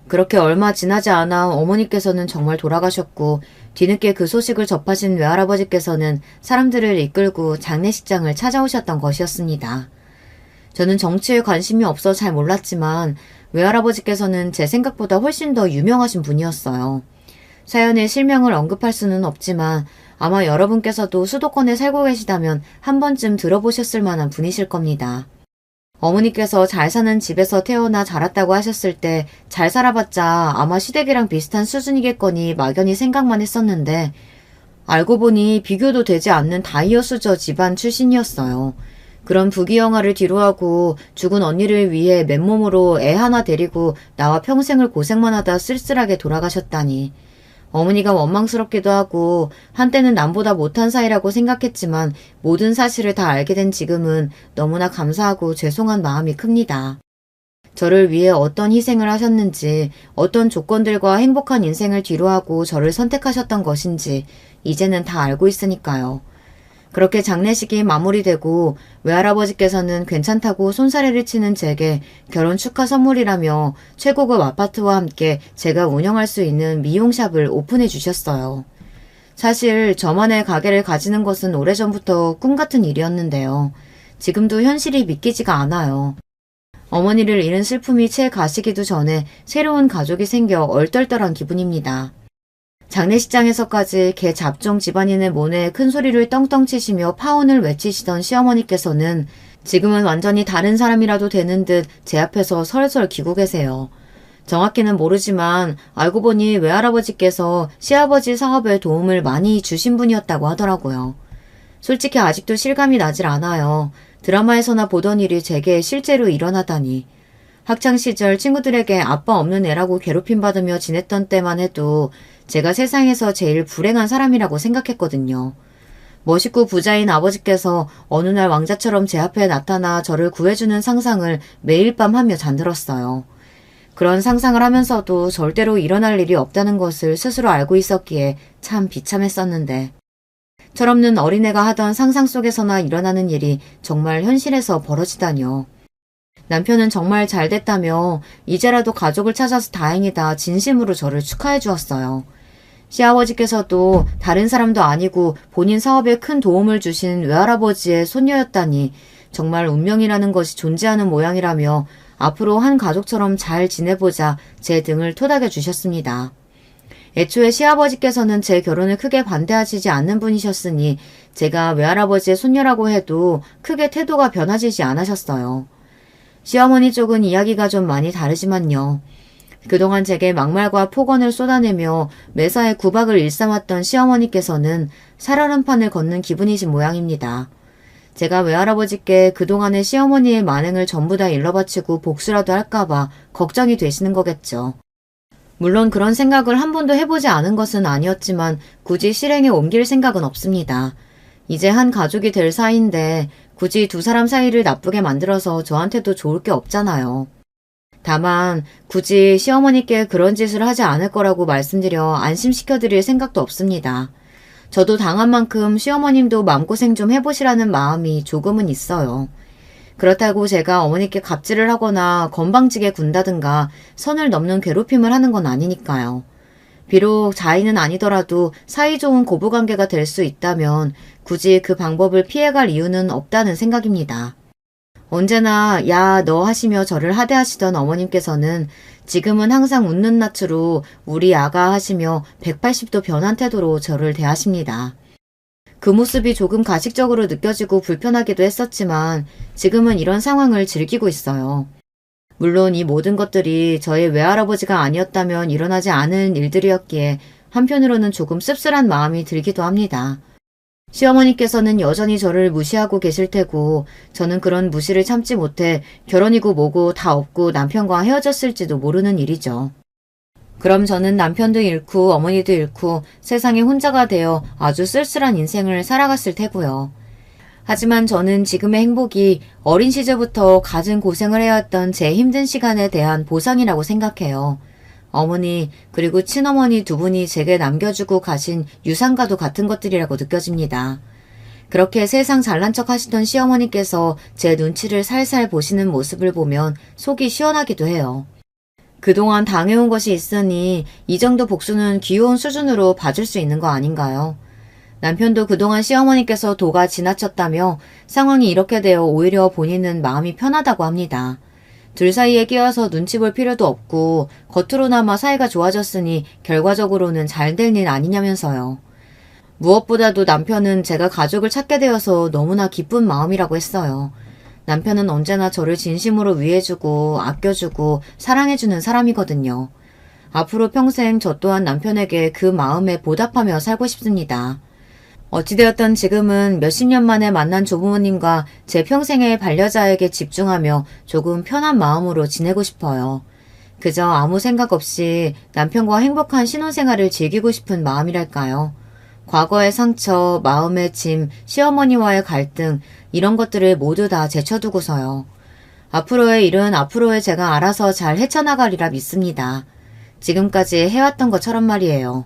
그렇게 얼마 지나지 않아 어머니께서는 정말 돌아가셨고 뒤늦게 그 소식을 접하신 외할아버지께서는 사람들을 이끌고 장례식장을 찾아오셨던 것이었습니다. 저는 정치에 관심이 없어 잘 몰랐지만 외할아버지께서는 제 생각보다 훨씬 더 유명하신 분이었어요. 사연에 실명을 언급할 수는 없지만 아마 여러분께서도 수도권에 살고 계시다면 한 번쯤 들어보셨을 만한 분이실 겁니다. 어머니께서 잘 사는 집에서 태어나 자랐다고 하셨을 때 잘 살아봤자 아마 시댁이랑 비슷한 수준이겠거니 막연히 생각만 했었는데 알고 보니 비교도 되지 않는 다이어수저 집안 출신이었어요. 그런 부귀영화를 뒤로하고 죽은 언니를 위해 맨몸으로 애 하나 데리고 나와 평생을 고생만 하다 쓸쓸하게 돌아가셨다니. 어머니가 원망스럽기도 하고 한때는 남보다 못한 사이라고 생각했지만 모든 사실을 다 알게 된 지금은 너무나 감사하고 죄송한 마음이 큽니다. 저를 위해 어떤 희생을 하셨는지 어떤 조건들과 행복한 인생을 뒤로하고 저를 선택하셨던 것인지 이제는 다 알고 있으니까요. 그렇게 장례식이 마무리되고 외할아버지께서는 괜찮다고 손사래를 치는 제게 결혼 축하 선물이라며 최고급 아파트와 함께 제가 운영할 수 있는 미용샵을 오픈해 주셨어요. 사실 저만의 가게를 가지는 것은 오래전부터 꿈같은 일이었는데요. 지금도 현실이 믿기지가 않아요. 어머니를 잃은 슬픔이 채 가시기도 전에 새로운 가족이 생겨 얼떨떨한 기분입니다. 장례식장에서까지 개 잡종 집안인의 모내에 큰 소리를 떵떵 치시며 파혼을 외치시던 시어머니께서는 지금은 완전히 다른 사람이라도 되는 듯 제 앞에서 설설 기고 계세요. 정확히는 모르지만 알고 보니 외할아버지께서 시아버지 사업에 도움을 많이 주신 분이었다고 하더라고요. 솔직히 아직도 실감이 나질 않아요. 드라마에서나 보던 일이 제게 실제로 일어나다니. 학창시절 친구들에게 아빠 없는 애라고 괴롭힘받으며 지냈던 때만 해도 제가 세상에서 제일 불행한 사람이라고 생각했거든요. 멋있고 부자인 아버지께서 어느 날 왕자처럼 제 앞에 나타나 저를 구해주는 상상을 매일 밤 하며 잠들었어요. 그런 상상을 하면서도 절대로 일어날 일이 없다는 것을 스스로 알고 있었기에 참 비참했었는데 철없는 어린애가 하던 상상 속에서나 일어나는 일이 정말 현실에서 벌어지다니요. 남편은 정말 잘 됐다며 이제라도 가족을 찾아서 다행이다 진심으로 저를 축하해 주었어요. 시아버지께서도 다른 사람도 아니고 본인 사업에 큰 도움을 주신 외할아버지의 손녀였다니 정말 운명이라는 것이 존재하는 모양이라며 앞으로 한 가족처럼 잘 지내보자 제 등을 토닥여 주셨습니다. 애초에 시아버지께서는 제 결혼을 크게 반대하시지 않는 분이셨으니 제가 외할아버지의 손녀라고 해도 크게 태도가 변화지지 않으셨어요. 시어머니 쪽은 이야기가 좀 많이 다르지만요. 그동안 제게 막말과 폭언을 쏟아내며 매사에 구박을 일삼았던 시어머니께서는 살얼음판을 걷는 기분이신 모양입니다. 제가 외할아버지께 그동안의 시어머니의 만행을 전부 다 일러바치고 복수라도 할까봐 걱정이 되시는 거겠죠. 물론 그런 생각을 한 번도 해보지 않은 것은 아니었지만 굳이 실행에 옮길 생각은 없습니다. 이제 한 가족이 될 사이인데 굳이 두 사람 사이를 나쁘게 만들어서 저한테도 좋을 게 없잖아요. 다만 굳이 시어머니께 그런 짓을 하지 않을 거라고 말씀드려 안심시켜드릴 생각도 없습니다. 저도 당한 만큼 시어머님도 마음고생 좀 해보시라는 마음이 조금은 있어요. 그렇다고 제가 어머니께 갑질을 하거나 건방지게 군다든가 선을 넘는 괴롭힘을 하는 건 아니니까요. 비록 자의는 아니더라도 사이좋은 고부관계가 될 수 있다면 굳이 그 방법을 피해갈 이유는 없다는 생각입니다. 언제나 야 너 하시며 저를 하대하시던 어머님께서는 지금은 항상 웃는 낯으로 우리 아가 하시며 180도 변한 태도로 저를 대하십니다. 그 모습이 조금 가식적으로 느껴지고 불편하기도 했었지만 지금은 이런 상황을 즐기고 있어요. 물론 이 모든 것들이 저의 외할아버지가 아니었다면 일어나지 않은 일들이었기에 한편으로는 조금 씁쓸한 마음이 들기도 합니다. 시어머니께서는 여전히 저를 무시하고 계실 테고 저는 그런 무시를 참지 못해 결혼이고 뭐고 다 없고 남편과 헤어졌을지도 모르는 일이죠. 그럼 저는 남편도 잃고 어머니도 잃고 세상에 혼자가 되어 아주 쓸쓸한 인생을 살아갔을 테고요. 하지만 저는 지금의 행복이 어린 시절부터 갖은 고생을 해왔던 제 힘든 시간에 대한 보상이라고 생각해요. 어머니 그리고 친어머니 두 분이 제게 남겨주고 가신 유산과도 같은 것들이라고 느껴집니다. 그렇게 세상 잘난 척 하시던 시어머니께서 제 눈치를 살살 보시는 모습을 보면 속이 시원하기도 해요. 그동안 당해온 것이 있으니 이 정도 복수는 귀여운 수준으로 봐줄 수 있는 거 아닌가요? 남편도 그동안 시어머니께서 도가 지나쳤다며 상황이 이렇게 되어 오히려 본인은 마음이 편하다고 합니다. 둘 사이에 끼어서 눈치 볼 필요도 없고 겉으로나마 사이가 좋아졌으니 결과적으로는 잘 될 일 아니냐면서요. 무엇보다도 남편은 제가 가족을 찾게 되어서 너무나 기쁜 마음이라고 했어요. 남편은 언제나 저를 진심으로 위해주고 아껴주고 사랑해주는 사람이거든요. 앞으로 평생 저 또한 남편에게 그 마음에 보답하며 살고 싶습니다. 어찌되었던 지금은 몇십 년 만에 만난 조부모님과 제 평생의 반려자에게 집중하며 조금 편한 마음으로 지내고 싶어요. 그저 아무 생각 없이 남편과 행복한 신혼생활을 즐기고 싶은 마음이랄까요. 과거의 상처, 마음의 짐, 시어머니와의 갈등 이런 것들을 모두 다 제쳐두고서요. 앞으로의 일은 앞으로의 제가 알아서 잘 헤쳐나가리라 믿습니다. 지금까지 해왔던 것처럼 말이에요.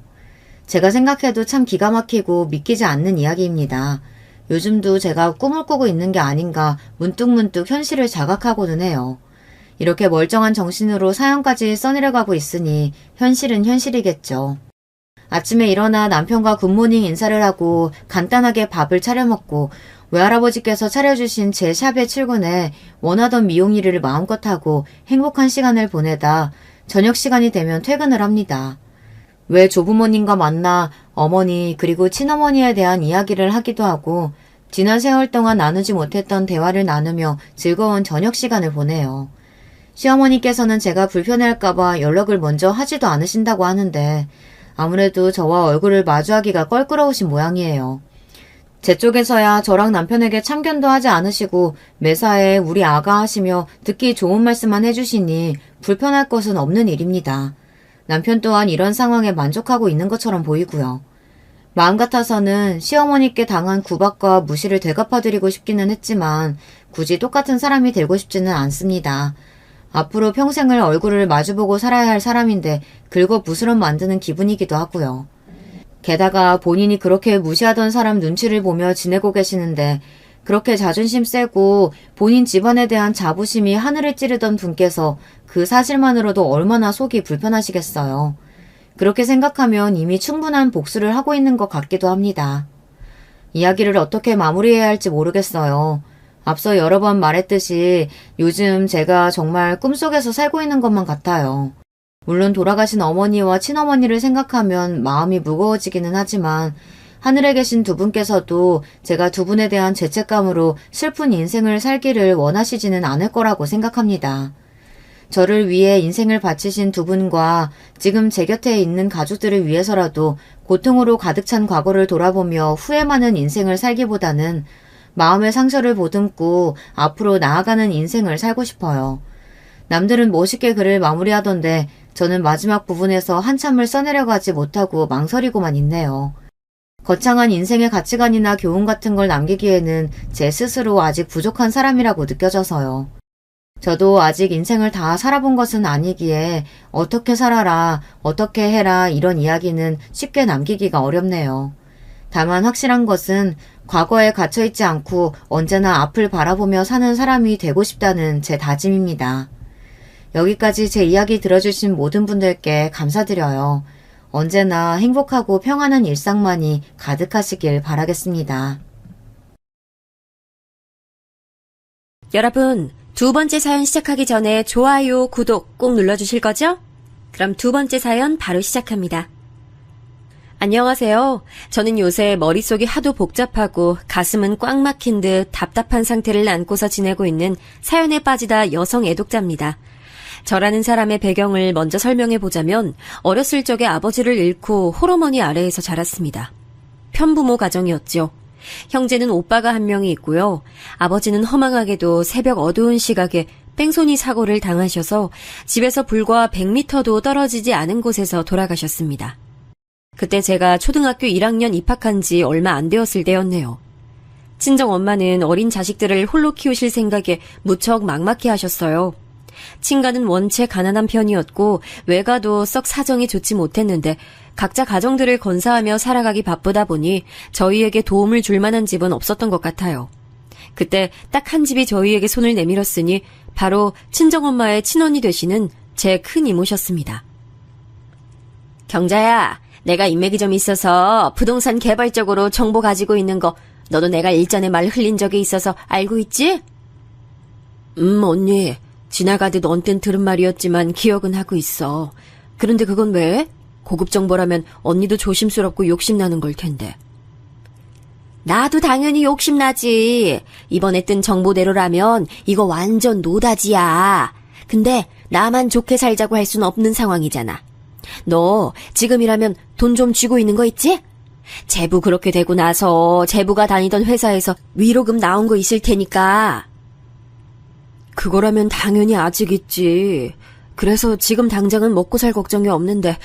제가 생각해도 참 기가 막히고 믿기지 않는 이야기입니다. 요즘도 제가 꿈을 꾸고 있는 게 아닌가 문득문득 현실을 자각하고는 해요. 이렇게 멀쩡한 정신으로 사연까지 써내려가고 있으니 현실은 현실이겠죠. 아침에 일어나 남편과 굿모닝 인사를 하고 간단하게 밥을 차려 먹고 외할아버지께서 차려주신 제 샵에 출근해 원하던 미용 일을 마음껏 하고 행복한 시간을 보내다 저녁 시간이 되면 퇴근을 합니다. 왜 조부모님과 만나 어머니 그리고 친어머니에 대한 이야기를 하기도 하고 지난 세월 동안 나누지 못했던 대화를 나누며 즐거운 저녁 시간을 보내요. 시어머니께서는 제가 불편해할까봐 연락을 먼저 하지도 않으신다고 하는데 아무래도 저와 얼굴을 마주하기가 껄끄러우신 모양이에요. 제 쪽에서야 저랑 남편에게 참견도 하지 않으시고 매사에 우리 아가 하시며 듣기 좋은 말씀만 해주시니 불편할 것은 없는 일입니다. 남편 또한 이런 상황에 만족하고 있는 것처럼 보이고요. 마음 같아서는 시어머니께 당한 구박과 무시를 되갚아드리고 싶기는 했지만 굳이 똑같은 사람이 되고 싶지는 않습니다. 앞으로 평생을 얼굴을 마주보고 살아야 할 사람인데 긁어부스럼 만드는 기분이기도 하고요. 게다가 본인이 그렇게 무시하던 사람 눈치를 보며 지내고 계시는데 그렇게 자존심 세고 본인 집안에 대한 자부심이 하늘을 찌르던 분께서 그 사실만으로도 얼마나 속이 불편하시겠어요. 그렇게 생각하면 이미 충분한 복수를 하고 있는 것 같기도 합니다. 이야기를 어떻게 마무리해야 할지 모르겠어요. 앞서 여러 번 말했듯이 요즘 제가 정말 꿈속에서 살고 있는 것만 같아요. 물론 돌아가신 어머니와 친어머니를 생각하면 마음이 무거워지기는 하지만 하늘에 계신 두 분께서도 제가 두 분에 대한 죄책감으로 슬픈 인생을 살기를 원하시지는 않을 거라고 생각합니다. 저를 위해 인생을 바치신 두 분과 지금 제 곁에 있는 가족들을 위해서라도 고통으로 가득 찬 과거를 돌아보며 후회 많은 인생을 살기보다는 마음의 상처를 보듬고 앞으로 나아가는 인생을 살고 싶어요. 남들은 멋있게 글을 마무리하던데 저는 마지막 부분에서 한참을 써내려가지 못하고 망설이고만 있네요. 거창한 인생의 가치관이나 교훈 같은 걸 남기기에는 제 스스로 아직 부족한 사람이라고 느껴져서요. 저도 아직 인생을 다 살아본 것은 아니기에 어떻게 살아라, 어떻게 해라 이런 이야기는 쉽게 남기기가 어렵네요. 다만 확실한 것은 과거에 갇혀있지 않고 언제나 앞을 바라보며 사는 사람이 되고 싶다는 제 다짐입니다. 여기까지 제 이야기 들어주신 모든 분들께 감사드려요. 언제나 행복하고 평안한 일상만이 가득하시길 바라겠습니다.
여러분, 두 번째 사연 시작하기 전에 좋아요, 구독 꼭 눌러주실 거죠? 그럼 두 번째 사연 바로 시작합니다. 안녕하세요. 저는 요새 머릿속이 하도 복잡하고 가슴은 꽉 막힌 듯 답답한 상태를 안고서 지내고 있는 사연에 빠지다 여성 애독자입니다. 저라는 사람의 배경을 먼저 설명해보자면 어렸을 적에 아버지를 잃고 홀어머니 아래에서 자랐습니다. 편부모 가정이었죠. 형제는 오빠가 한 명이 있고요. 아버지는 허망하게도 새벽 어두운 시각에 뺑소니 사고를 당하셔서 집에서 불과 100m도 떨어지지 않은 곳에서 돌아가셨습니다. 그때 제가 초등학교 1학년 입학한 지 얼마 안 되었을 때였네요. 친정 엄마는 어린 자식들을 홀로 키우실 생각에 무척 막막해 하셨어요. 친가는 원체 가난한 편이었고 외가도 썩 사정이 좋지 못했는데 각자 가정들을 건사하며 살아가기 바쁘다 보니 저희에게 도움을 줄 만한 집은 없었던 것 같아요. 그때 딱 한 집이 저희에게 손을 내밀었으니 바로 친정엄마의 친언니 되시는 제 큰 이모셨습니다. 경자야, 내가 인맥이 좀 있어서 부동산 개발 쪽으로 정보 가지고 있는 거 너도 내가 일전에 말 흘린 적이 있어서 알고 있지? 언니. 지나가듯 언뜻 들은 말이었지만 기억은 하고 있어. 그런데 그건 왜? 고급 정보라면 언니도 조심스럽고 욕심나는 걸 텐데. 나도 당연히 욕심나지. 이번에 뜬 정보대로라면 이거 완전 노다지야. 근데 나만 좋게 살자고 할 순 없는 상황이잖아. 너 지금이라면 돈 좀 쥐고 있는 거 있지? 제부 그렇게 되고 나서 제부가 다니던 회사에서 위로금 나온 거 있을 테니까. 그거라면 당연히 아직 있지. 그래서 지금 당장은 먹고 살 걱정이 없는데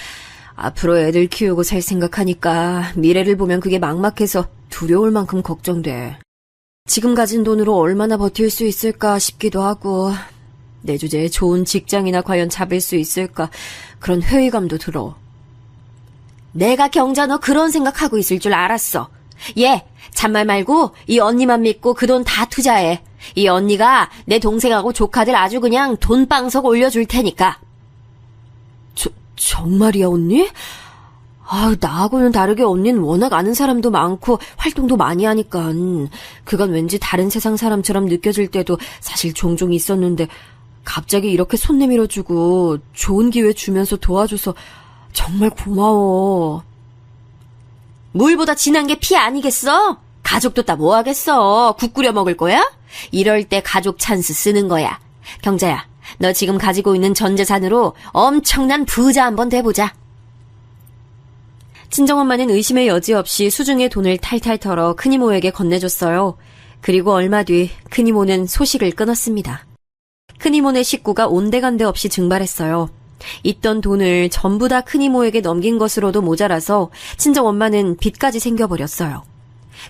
앞으로 애들 키우고 살 생각하니까 미래를 보면 그게 막막해서 두려울 만큼 걱정돼. 지금 가진 돈으로 얼마나 버틸 수 있을까 싶기도 하고 내 주제에 좋은 직장이나 과연 잡을 수 있을까 그런 회의감도 들어. 내가 경자 너 그런 생각하고 있을 줄 알았어. 얘 잔말 말고 이 언니만 믿고 그 돈 다 투자해. 이 언니가 내 동생하고 조카들 아주 그냥 돈방석 올려줄 테니까. 정말이야 언니? 나하고는 다르게 언니는 워낙 아는 사람도 많고 활동도 많이 하니까 그건 왠지 다른 세상 사람처럼 느껴질 때도 사실 종종 있었는데 갑자기 이렇게 손 내밀어주고 좋은 기회 주면서 도와줘서 정말 고마워. 물보다 진한 게 피 아니겠어? 가족도 다 뭐 하겠어? 국 끓여 먹을 거야? 이럴 때 가족 찬스 쓰는 거야. 경자야, 너 지금 가지고 있는 전 재산으로 엄청난 부자 한번 돼보자. 친정엄마는 의심의 여지 없이 수중에 돈을 탈탈 털어 큰이모에게 건네줬어요. 그리고 얼마 뒤 큰이모는 소식을 끊었습니다. 큰이모네 식구가 온데간데 없이 증발했어요. 있던 돈을 전부 다 큰이모에게 넘긴 것으로도 모자라서 친정엄마는 빚까지 생겨버렸어요.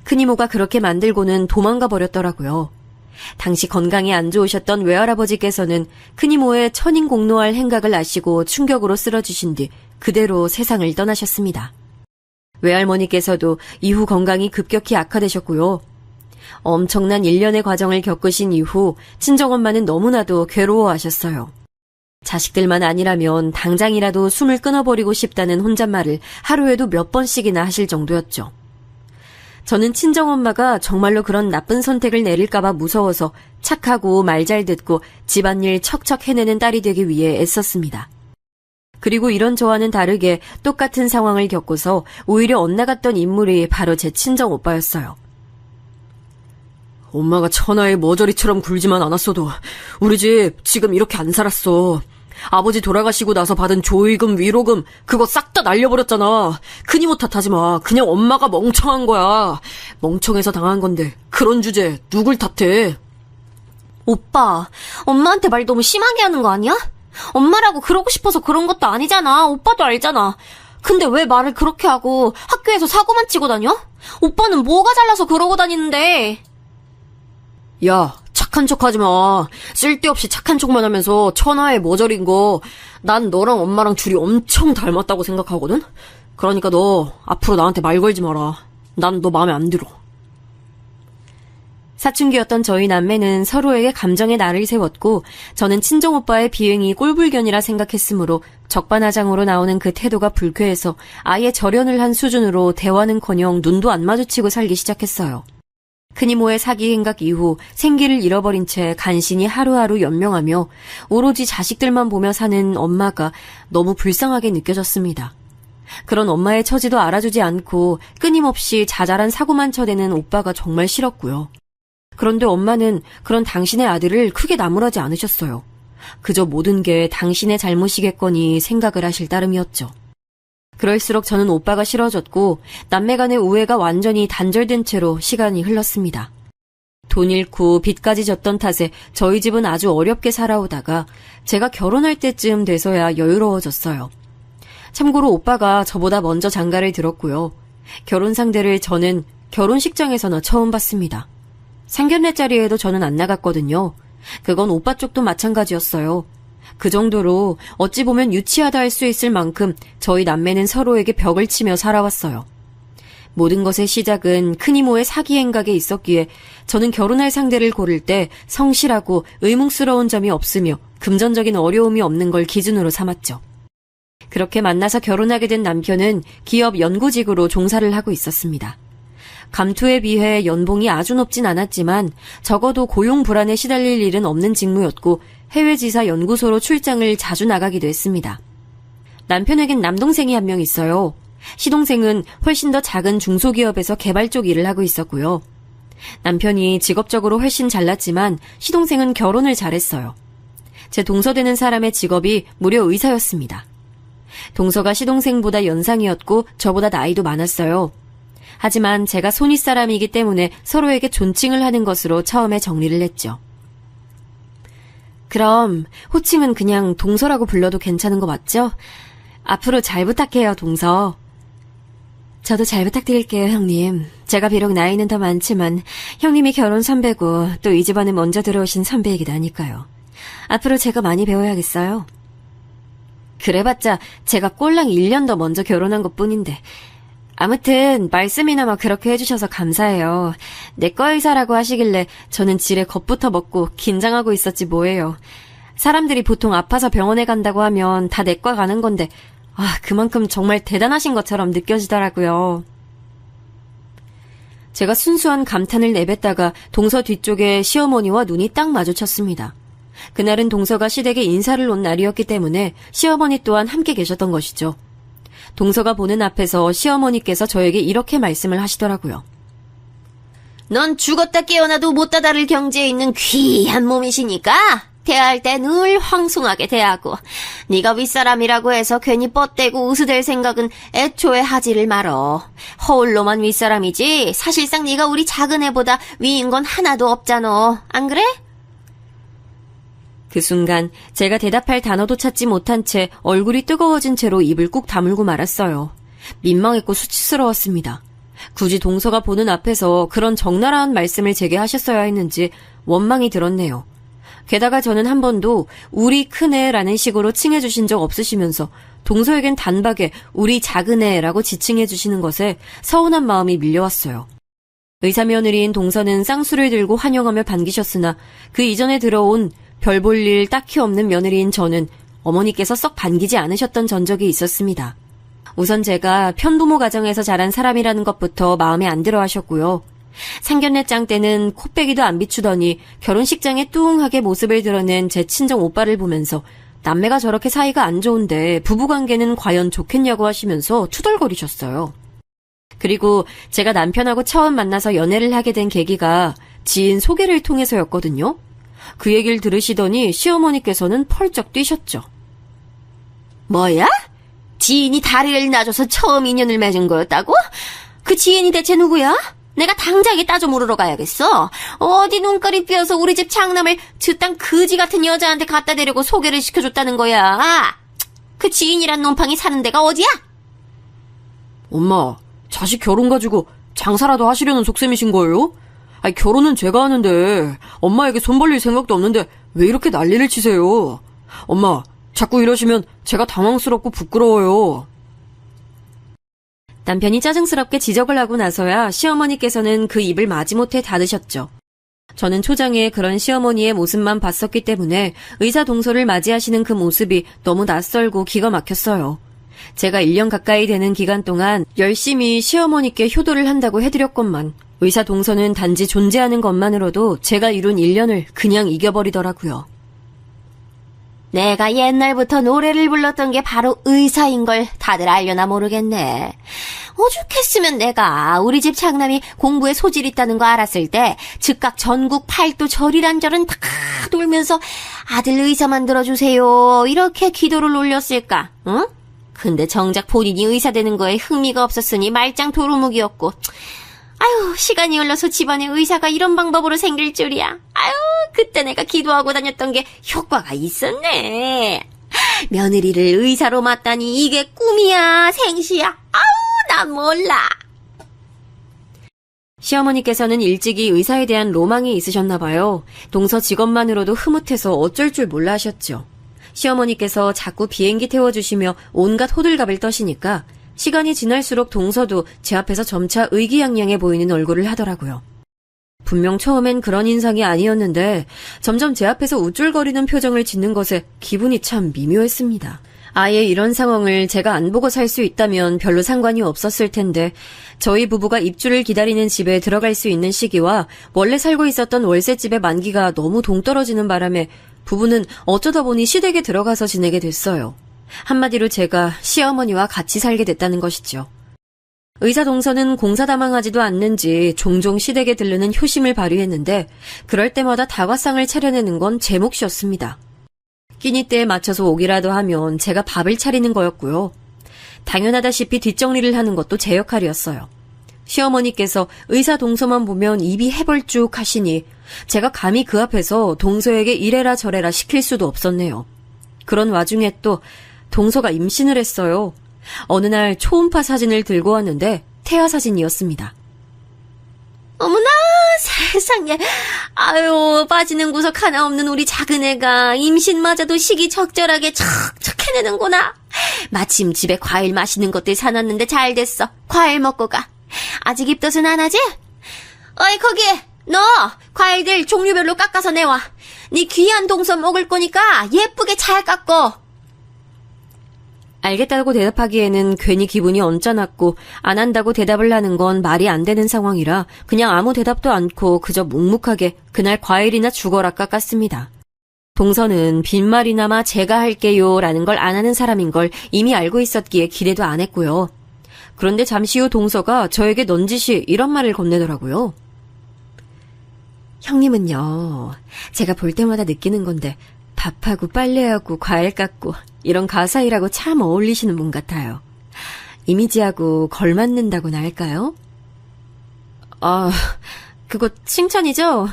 큰이모가 그렇게 만들고는 도망가 버렸더라고요. 당시 건강이 안 좋으셨던 외할아버지께서는 큰이모의 천인공노할 행각을 아시고 충격으로 쓰러지신 뒤 그대로 세상을 떠나셨습니다. 외할머니께서도 이후 건강이 급격히 악화되셨고요. 엄청난 일련의 과정을 겪으신 이후 친정엄마는 너무나도 괴로워하셨어요. 자식들만 아니라면 당장이라도 숨을 끊어버리고 싶다는 혼잣말을 하루에도 몇 번씩이나 하실 정도였죠. 저는 친정엄마가 정말로 그런 나쁜 선택을 내릴까봐 무서워서 착하고 말 잘 듣고 집안일 척척 해내는 딸이 되기 위해 애썼습니다. 그리고 이런 저와는 다르게 똑같은 상황을 겪고서 오히려 엇나갔던 인물이 바로 제 친정 오빠였어요. 엄마가 천하의 머저리처럼 굴지만 않았어도 우리 집 지금 이렇게 안 살았어. 아버지 돌아가시고 나서 받은 조의금, 위로금 그거 싹 다 날려버렸잖아. 큰 이모 탓하지 마. 그냥 엄마가 멍청한 거야. 멍청해서 당한 건데 그런 주제 누굴 탓해.
오빠, 엄마한테 말 너무 심하게 하는 거 아니야? 엄마라고 그러고 싶어서 그런 것도 아니잖아. 오빠도 알잖아. 근데 왜 말을 그렇게 하고 학교에서 사고만 치고 다녀? 오빠는 뭐가 잘나서 그러고 다니는데?
야, 착한 척하지 마. 쓸데없이 착한 척만 하면서 천하의 머저리인 거. 난 너랑 엄마랑 둘이 엄청 닮았다고 생각하거든? 그러니까 너 앞으로 나한테 말 걸지 마라. 난 너 마음에 안 들어. 사춘기였던 저희 남매는 서로에게 감정의 날을 세웠고 저는 친정오빠의 비행이 꼴불견이라 생각했으므로 적반하장으로 나오는 그 태도가 불쾌해서 아예 절연을 한 수준으로 대화는커녕 눈도 안 마주치고 살기 시작했어요. 큰이모의 사기 행각 이후 생기를 잃어버린 채 간신히 하루하루 연명하며 오로지 자식들만 보며 사는 엄마가 너무 불쌍하게 느껴졌습니다. 그런 엄마의 처지도 알아주지 않고 끊임없이 자잘한 사고만 쳐대는 오빠가 정말 싫었고요. 그런데 엄마는 그런 당신의 아들을 크게 나무라지 않으셨어요. 그저 모든 게 당신의 잘못이겠거니 생각을 하실 따름이었죠. 그럴수록 저는 오빠가 싫어졌고 남매 간의 우애가 완전히 단절된 채로 시간이 흘렀습니다. 돈 잃고 빚까지 졌던 탓에 저희 집은 아주 어렵게 살아오다가 제가 결혼할 때쯤 돼서야 여유로워졌어요. 참고로 오빠가 저보다 먼저 장가를 들었고요. 결혼 상대를 저는 결혼식장에서나 처음 봤습니다. 상견례 자리에도 저는 안 나갔거든요. 그건 오빠 쪽도 마찬가지였어요. 그 정도로 어찌 보면 유치하다 할 수 있을 만큼 저희 남매는 서로에게 벽을 치며 살아왔어요. 모든 것의 시작은 큰이모의 사기 행각에 있었기에 저는 결혼할 상대를 고를 때 성실하고 의문스러운 점이 없으며 금전적인 어려움이 없는 걸 기준으로 삼았죠. 그렇게 만나서 결혼하게 된 남편은 기업 연구직으로 종사를 하고 있었습니다. 감투에 비해 연봉이 아주 높진 않았지만 적어도 고용 불안에 시달릴 일은 없는 직무였고 해외 지사 연구소로 출장을 자주 나가기도 했습니다. 남편에겐 남동생이 한 명 있어요. 시동생은 훨씬 더 작은 중소기업에서 개발 쪽 일을 하고 있었고요. 남편이 직업적으로 훨씬 잘났지만 시동생은 결혼을 잘했어요. 제 동서되는 사람의 직업이 무려 의사였습니다. 동서가 시동생보다 연상이었고 저보다 나이도 많았어요. 하지만 제가 손윗사람이기 때문에 서로에게 존칭을 하는 것으로 처음에 정리를 했죠. 그럼 호칭은 그냥 동서라고 불러도 괜찮은 거 맞죠? 앞으로 잘 부탁해요, 동서. 저도 잘 부탁드릴게요, 형님. 제가 비록 나이는 더 많지만 형님이 결혼 선배고 또 이 집안에 먼저 들어오신 선배이기도 하니까요. 앞으로 제가 많이 배워야겠어요. 그래봤자 제가 꼴랑 1년 더 먼저 결혼한 것뿐인데 아무튼 말씀이나마 그렇게 해주셔서 감사해요. 내과 의사라고 하시길래 저는 지레 겁부터 먹고 긴장하고 있었지 뭐예요. 사람들이 보통 아파서 병원에 간다고 하면 다 내과 가는 건데 그만큼 정말 대단하신 것처럼 느껴지더라고요. 제가 순수한 감탄을 내뱉다가 동서 뒤쪽에 시어머니와 눈이 딱 마주쳤습니다. 그날은 동서가 시댁에 인사를 온 날이었기 때문에 시어머니 또한 함께 계셨던 것이죠. 동서가 보는 앞에서 시어머니께서 저에게 이렇게 말씀을 하시더라고요.
넌 죽었다 깨어나도 못 다다를 경지에 있는 귀한 몸이시니까 대할 때 늘 황송하게 대하고 네가 윗사람이라고 해서 괜히 뻗대고 우스댈 생각은 애초에 하지를 말어. 허울로만 윗사람이지 사실상 네가 우리 작은 애보다 위인 건 하나도 없잖아. 안 그래?
그 순간 제가 대답할 단어도 찾지 못한 채 얼굴이 뜨거워진 채로 입을 꾹 다물고 말았어요. 민망했고 수치스러웠습니다. 굳이 동서가 보는 앞에서 그런 적나라한 말씀을 제게 하셨어야 했는지 원망이 들었네요. 게다가 저는 한 번도 우리 큰애라는 식으로 칭해주신 적 없으시면서 동서에겐 단박에 우리 작은애라고 지칭해주시는 것에 서운한 마음이 밀려왔어요. 의사 며느리인 동서는 쌍수를 들고 환영하며 반기셨으나 그 이전에 들어온 별 볼 일 딱히 없는 며느리인 저는 어머니께서 썩 반기지 않으셨던 전적이 있었습니다. 우선 제가 편부모 가정에서 자란 사람이라는 것부터 마음에 안 들어 하셨고요. 상견례장 때는 코빼기도 안 비추더니 결혼식장에 뚱하게 모습을 드러낸 제 친정 오빠를 보면서 남매가 저렇게 사이가 안 좋은데 부부관계는 과연 좋겠냐고 하시면서 투덜거리셨어요. 그리고 제가 남편하고 처음 만나서 연애를 하게 된 계기가 지인 소개를 통해서였거든요. 그 얘기를 들으시더니 시어머니께서는 펄쩍 뛰셨죠. 뭐야? 지인이 다리를 놔줘서 처음 인연을 맺은 거였다고? 그 지인이 대체 누구야? 내가 당장에 따져 물으러 가야겠어. 어디 눈깔이 삐어서 우리 집 장남을 저딴 거지 같은 여자한테 갖다 대려고 소개를 시켜줬다는 거야. 그 지인이란 놈팡이 사는 데가 어디야?
엄마, 자식 결혼 가지고 장사라도 하시려는 속셈이신 거예요? 아니, 결혼은 제가 하는데 엄마에게 손 벌릴 생각도 없는데 왜 이렇게 난리를 치세요? 엄마, 자꾸 이러시면 제가 당황스럽고 부끄러워요.
남편이 짜증스럽게 지적을 하고 나서야 시어머니께서는 그 입을 마지못해 닫으셨죠. 저는 초장에 그런 시어머니의 모습만 봤었기 때문에 의사 동서를 맞이하시는 그 모습이 너무 낯설고 기가 막혔어요. 제가 1년 가까이 되는 기간 동안 열심히 시어머니께 효도를 한다고 해드렸건만 의사 동서는 단지 존재하는 것만으로도 제가 이룬 1년을 그냥 이겨버리더라고요.
내가 옛날부터 노래를 불렀던 게 바로 의사인 걸 다들 알려나 모르겠네. 오죽했으면 내가 우리 집 장남이 공부에 소질 있다는 거 알았을 때 즉각 전국 팔도 절이란절은 다 돌면서 아들 의사 만들어주세요 이렇게 기도를 올렸을까? 응? 근데 정작 본인이 의사 되는 거에 흥미가 없었으니 말짱 도루묵이었고, 아유, 시간이 흘러서 집안에 의사가 이런 방법으로 생길 줄이야. 아유, 그때 내가 기도하고 다녔던 게 효과가 있었네. 며느리를 의사로 맞다니 이게 꿈이야, 생시야. 아우, 난 몰라.
시어머니께서는 일찍이 의사에 대한 로망이 있으셨나 봐요. 동서 직업만으로도 흐뭇해서 어쩔 줄 몰라 하셨죠. 시어머니께서 자꾸 비행기 태워주시며 온갖 호들갑을 떠시니까 시간이 지날수록 동서도 제 앞에서 점차 의기양양해 보이는 얼굴을 하더라고요. 분명 처음엔 그런 인상이 아니었는데 점점 제 앞에서 우쭐거리는 표정을 짓는 것에 기분이 참 미묘했습니다. 아예 이런 상황을 제가 안 보고 살 수 있다면 별로 상관이 없었을 텐데 저희 부부가 입주를 기다리는 집에 들어갈 수 있는 시기와 원래 살고 있었던 월세집의 만기가 너무 동떨어지는 바람에 부부는 어쩌다 보니 시댁에 들어가서 지내게 됐어요. 한마디로 제가 시어머니와 같이 살게 됐다는 것이죠. 의사 동서는 공사다망하지도 않는지 종종 시댁에 들르는 효심을 발휘했는데 그럴 때마다 다과상을 차려내는 건 제 몫이었습니다. 끼니 때에 맞춰서 오기라도 하면 제가 밥을 차리는 거였고요. 당연하다시피 뒷정리를 하는 것도 제 역할이었어요. 시어머니께서 의사 동서만 보면 입이 해벌쭉 하시니 제가 감히 그 앞에서 동서에게 이래라 저래라 시킬 수도 없었네요. 그런 와중에 또 동서가 임신을 했어요. 어느 날 초음파 사진을 들고 왔는데 태아 사진이었습니다.
어머나, 세상에. 아유, 빠지는 구석 하나 없는 우리 작은 애가 임신마저도 시기적절하게 척척 해내는구나. 마침 집에 과일 맛있는 것들 사놨는데 잘 됐어. 과일 먹고 가. 아직 입덧은 안 하지? 어이, 거기, 너 과일들 종류별로 깎아서 내와. 네 귀한 동서 먹을 거니까 예쁘게 잘 깎어.
알겠다고 대답하기에는 괜히 기분이 언짢았고 안 한다고 대답을 하는 건 말이 안 되는 상황이라 그냥 아무 대답도 않고 그저 묵묵하게 그날 과일이나 죽어라 깎았습니다. 동서는 빈말이나마 제가 할게요 라는 걸 안 하는 사람인 걸 이미 알고 있었기에 기대도 안 했고요. 그런데 잠시 후 동서가 저에게 넌지시 이런 말을 건네더라고요. 형님은요, 제가 볼 때마다 느끼는 건데 밥하고 빨래하고 과일 깎고 이런 가사일하고 참 어울리시는 분 같아요. 이미지하고 걸맞는다고나 할까요? 아, 그거 칭찬이죠?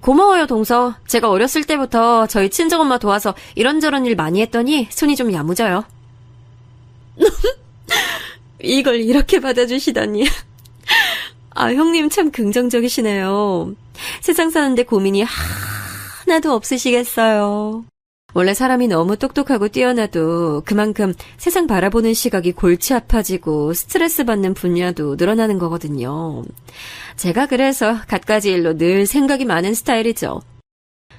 고마워요, 동서. 제가 어렸을 때부터 저희 친정엄마 도와서 이런저런 일 많이 했더니 손이 좀 야무져요. 이걸 이렇게 받아주시다니. 아, 형님 참 긍정적이시네요. 세상 사는데 고민이 하나도 없으시겠어요. 원래 사람이 너무 똑똑하고 뛰어나도 그만큼 세상 바라보는 시각이 골치 아파지고 스트레스 받는 분야도 늘어나는 거거든요. 제가 그래서 갖가지 일로 늘 생각이 많은 스타일이죠.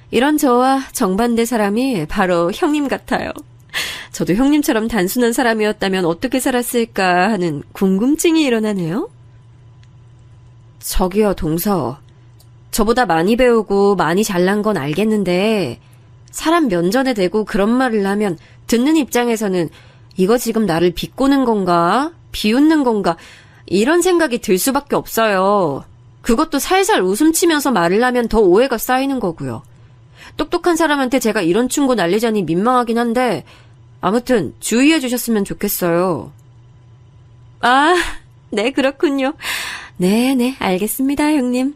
이런 저와 정반대 사람이 바로 형님 같아요. 저도 형님처럼 단순한 사람이었다면 어떻게 살았을까 하는 궁금증이 일어나네요. 저기요, 동서. 저보다 많이 배우고 많이 잘난 건 알겠는데 사람 면전에 대고 그런 말을 하면 듣는 입장에서는 이거 지금 나를 비꼬는 건가? 비웃는 건가? 이런 생각이 들 수밖에 없어요. 그것도 살살 웃음 치면서 말을 하면 더 오해가 쌓이는 거고요. 똑똑한 사람한테 제가 이런 충고 날리자니 민망하긴 한데 아무튼 주의해 주셨으면 좋겠어요. 아, 네, 그렇군요. 네네, 알겠습니다, 형님.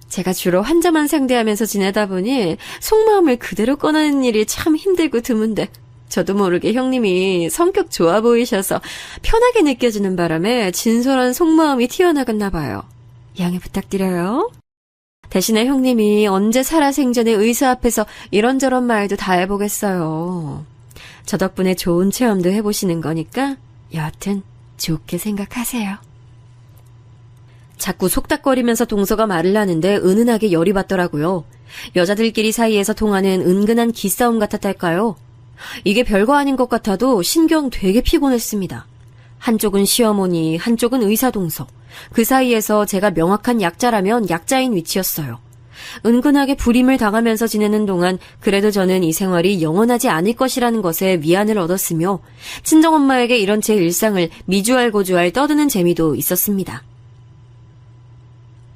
제가 주로 환자만 상대하면서 지내다 보니 속마음을 그대로 꺼내는 일이 참 힘들고 드문데 저도 모르게 형님이 성격 좋아 보이셔서 편하게 느껴지는 바람에 진솔한 속마음이 튀어나갔나 봐요. 양해 부탁드려요. 대신에 형님이 언제 살아생전에 의사 앞에서 이런저런 말도 다 해보겠어요. 저 덕분에 좋은 체험도 해보시는 거니까 여하튼 좋게 생각하세요. 자꾸 속닥거리면서 동서가 말을 하는데 은은하게 열이 받더라고요. 여자들끼리 사이에서 통하는 은근한 기싸움 같았달까요? 이게 별거 아닌 것 같아도 신경 되게 피곤했습니다. 한쪽은 시어머니, 한쪽은 의사 동서. 그 사이에서 제가 명확한 약자라면 약자인 위치였어요. 은근하게 불임을 당하면서 지내는 동안 그래도 저는 이 생활이 영원하지 않을 것이라는 것에 위안을 얻었으며 친정엄마에게 이런 제 일상을 미주알고주알 떠드는 재미도 있었습니다.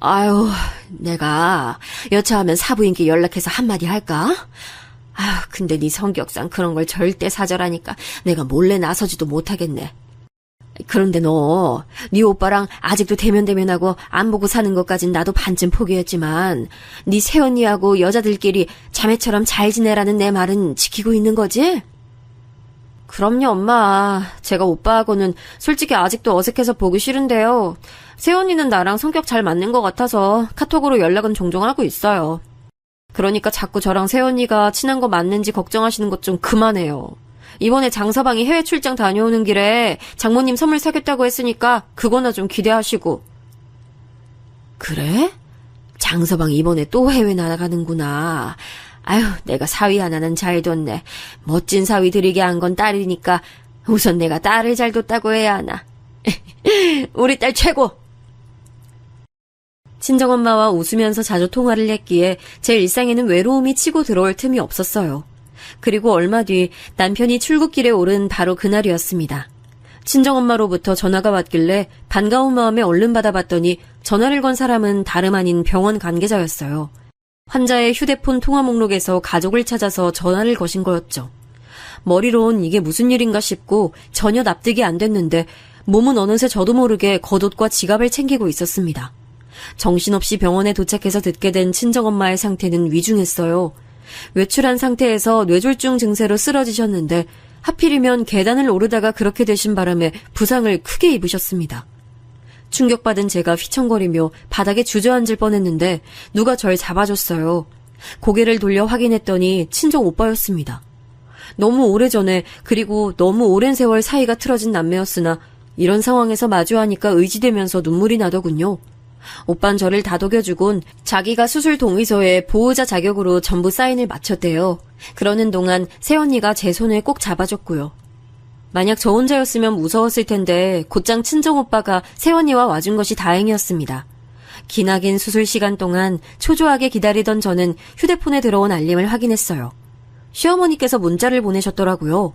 아유, 내가 여차하면 사부인께 연락해서 한마디 할까? 아유, 근데 네 성격상 그런 걸 절대 사절하니까 내가 몰래 나서지도 못하겠네. 그런데 너, 네 오빠랑 아직도 대면대면하고 안 보고 사는 것까진 나도 반쯤 포기했지만 네 새언니하고 여자들끼리 자매처럼 잘 지내라는 내 말은 지키고 있는 거지? 그럼요, 엄마. 제가 오빠하고는 솔직히 아직도 어색해서 보기 싫은데요. 새언니는 나랑 성격 잘 맞는 것 같아서 카톡으로 연락은 종종 하고 있어요. 그러니까 자꾸 저랑 새언니가 친한 거 맞는지 걱정하시는 것 좀 그만해요. 이번에 장서방이 해외 출장 다녀오는 길에 장모님 선물 사겠다고 했으니까 그거나 좀 기대하시고. 그래? 장서방 이번에 또 해외 나가는구나. 아유, 내가 사위 하나는 잘 뒀네. 멋진 사위 들이게 한 건 딸이니까 우선 내가 딸을 잘 뒀다고 해야 하나. 우리 딸 최고! 친정엄마와 웃으면서 자주 통화를 했기에 제 일상에는 외로움이 치고 들어올 틈이 없었어요. 그리고 얼마 뒤 남편이 출국길에 오른 바로 그날이었습니다. 친정엄마로부터 전화가 왔길래 반가운 마음에 얼른 받아봤더니 전화를 건 사람은 다름 아닌 병원 관계자였어요. 환자의 휴대폰 통화 목록에서 가족을 찾아서 전화를 거신 거였죠. 머리론 이게 무슨 일인가 싶고 전혀 납득이 안 됐는데 몸은 어느새 저도 모르게 겉옷과 지갑을 챙기고 있었습니다. 정신없이 병원에 도착해서 듣게 된 친정엄마의 상태는 위중했어요. 외출한 상태에서 뇌졸중 증세로 쓰러지셨는데 하필이면 계단을 오르다가 그렇게 되신 바람에 부상을 크게 입으셨습니다. 충격받은 제가 휘청거리며 바닥에 주저앉을 뻔했는데 누가 절 잡아줬어요. 고개를 돌려 확인했더니 친정 오빠였습니다. 너무 오래전에 그리고 너무 오랜 세월 사이가 틀어진 남매였으나 이런 상황에서 마주하니까 의지되면서 눈물이 나더군요. 오빤 저를 다독여주곤 자기가 수술 동의서에 보호자 자격으로 전부 사인을 마쳤대요. 그러는 동안 새언니가 제 손을 꼭 잡아줬고요. 만약 저 혼자였으면 무서웠을 텐데 곧장 친정오빠가 새언니와 와준 것이 다행이었습니다. 기나긴 수술 시간 동안 초조하게 기다리던 저는 휴대폰에 들어온 알림을 확인했어요. 시어머니께서 문자를 보내셨더라고요.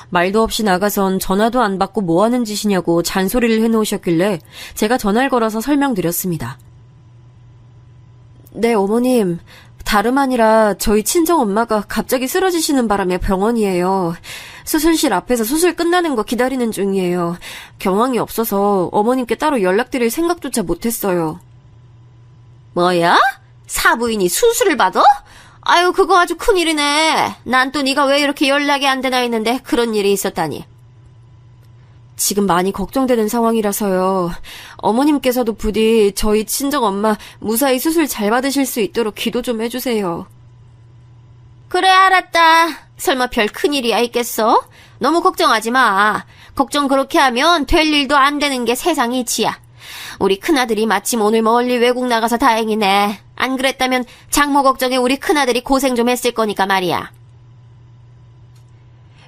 말도 없이 나가선 전화도 안 받고 뭐하는 짓이냐고 잔소리를 해놓으셨길래 제가 전화를 걸어서 설명드렸습니다. 네, 어머님. 다름 아니라 저희 친정엄마가 갑자기 쓰러지시는 바람에 병원이에요. 수술실 앞에서 수술 끝나는 거 기다리는 중이에요. 경황이 없어서 어머님께 따로 연락드릴 생각조차 못했어요. 뭐야? 사부인이 수술을 받아? 아유, 그거 아주 큰일이네. 난 또 네가 왜 이렇게 연락이 안 되나 했는데 그런 일이 있었다니. 지금 많이 걱정되는 상황이라서요. 어머님께서도 부디 저희 친정엄마 무사히 수술 잘 받으실 수 있도록 기도 좀 해주세요. 그래, 알았다. 설마 별 큰일이야 있겠어? 너무 걱정하지 마. 걱정 그렇게 하면 될 일도 안 되는 게 세상 이치야. 우리 큰아들이 마침 오늘 멀리 외국 나가서 다행이네. 안 그랬다면 장모 걱정에 우리 큰아들이 고생 좀 했을 거니까 말이야.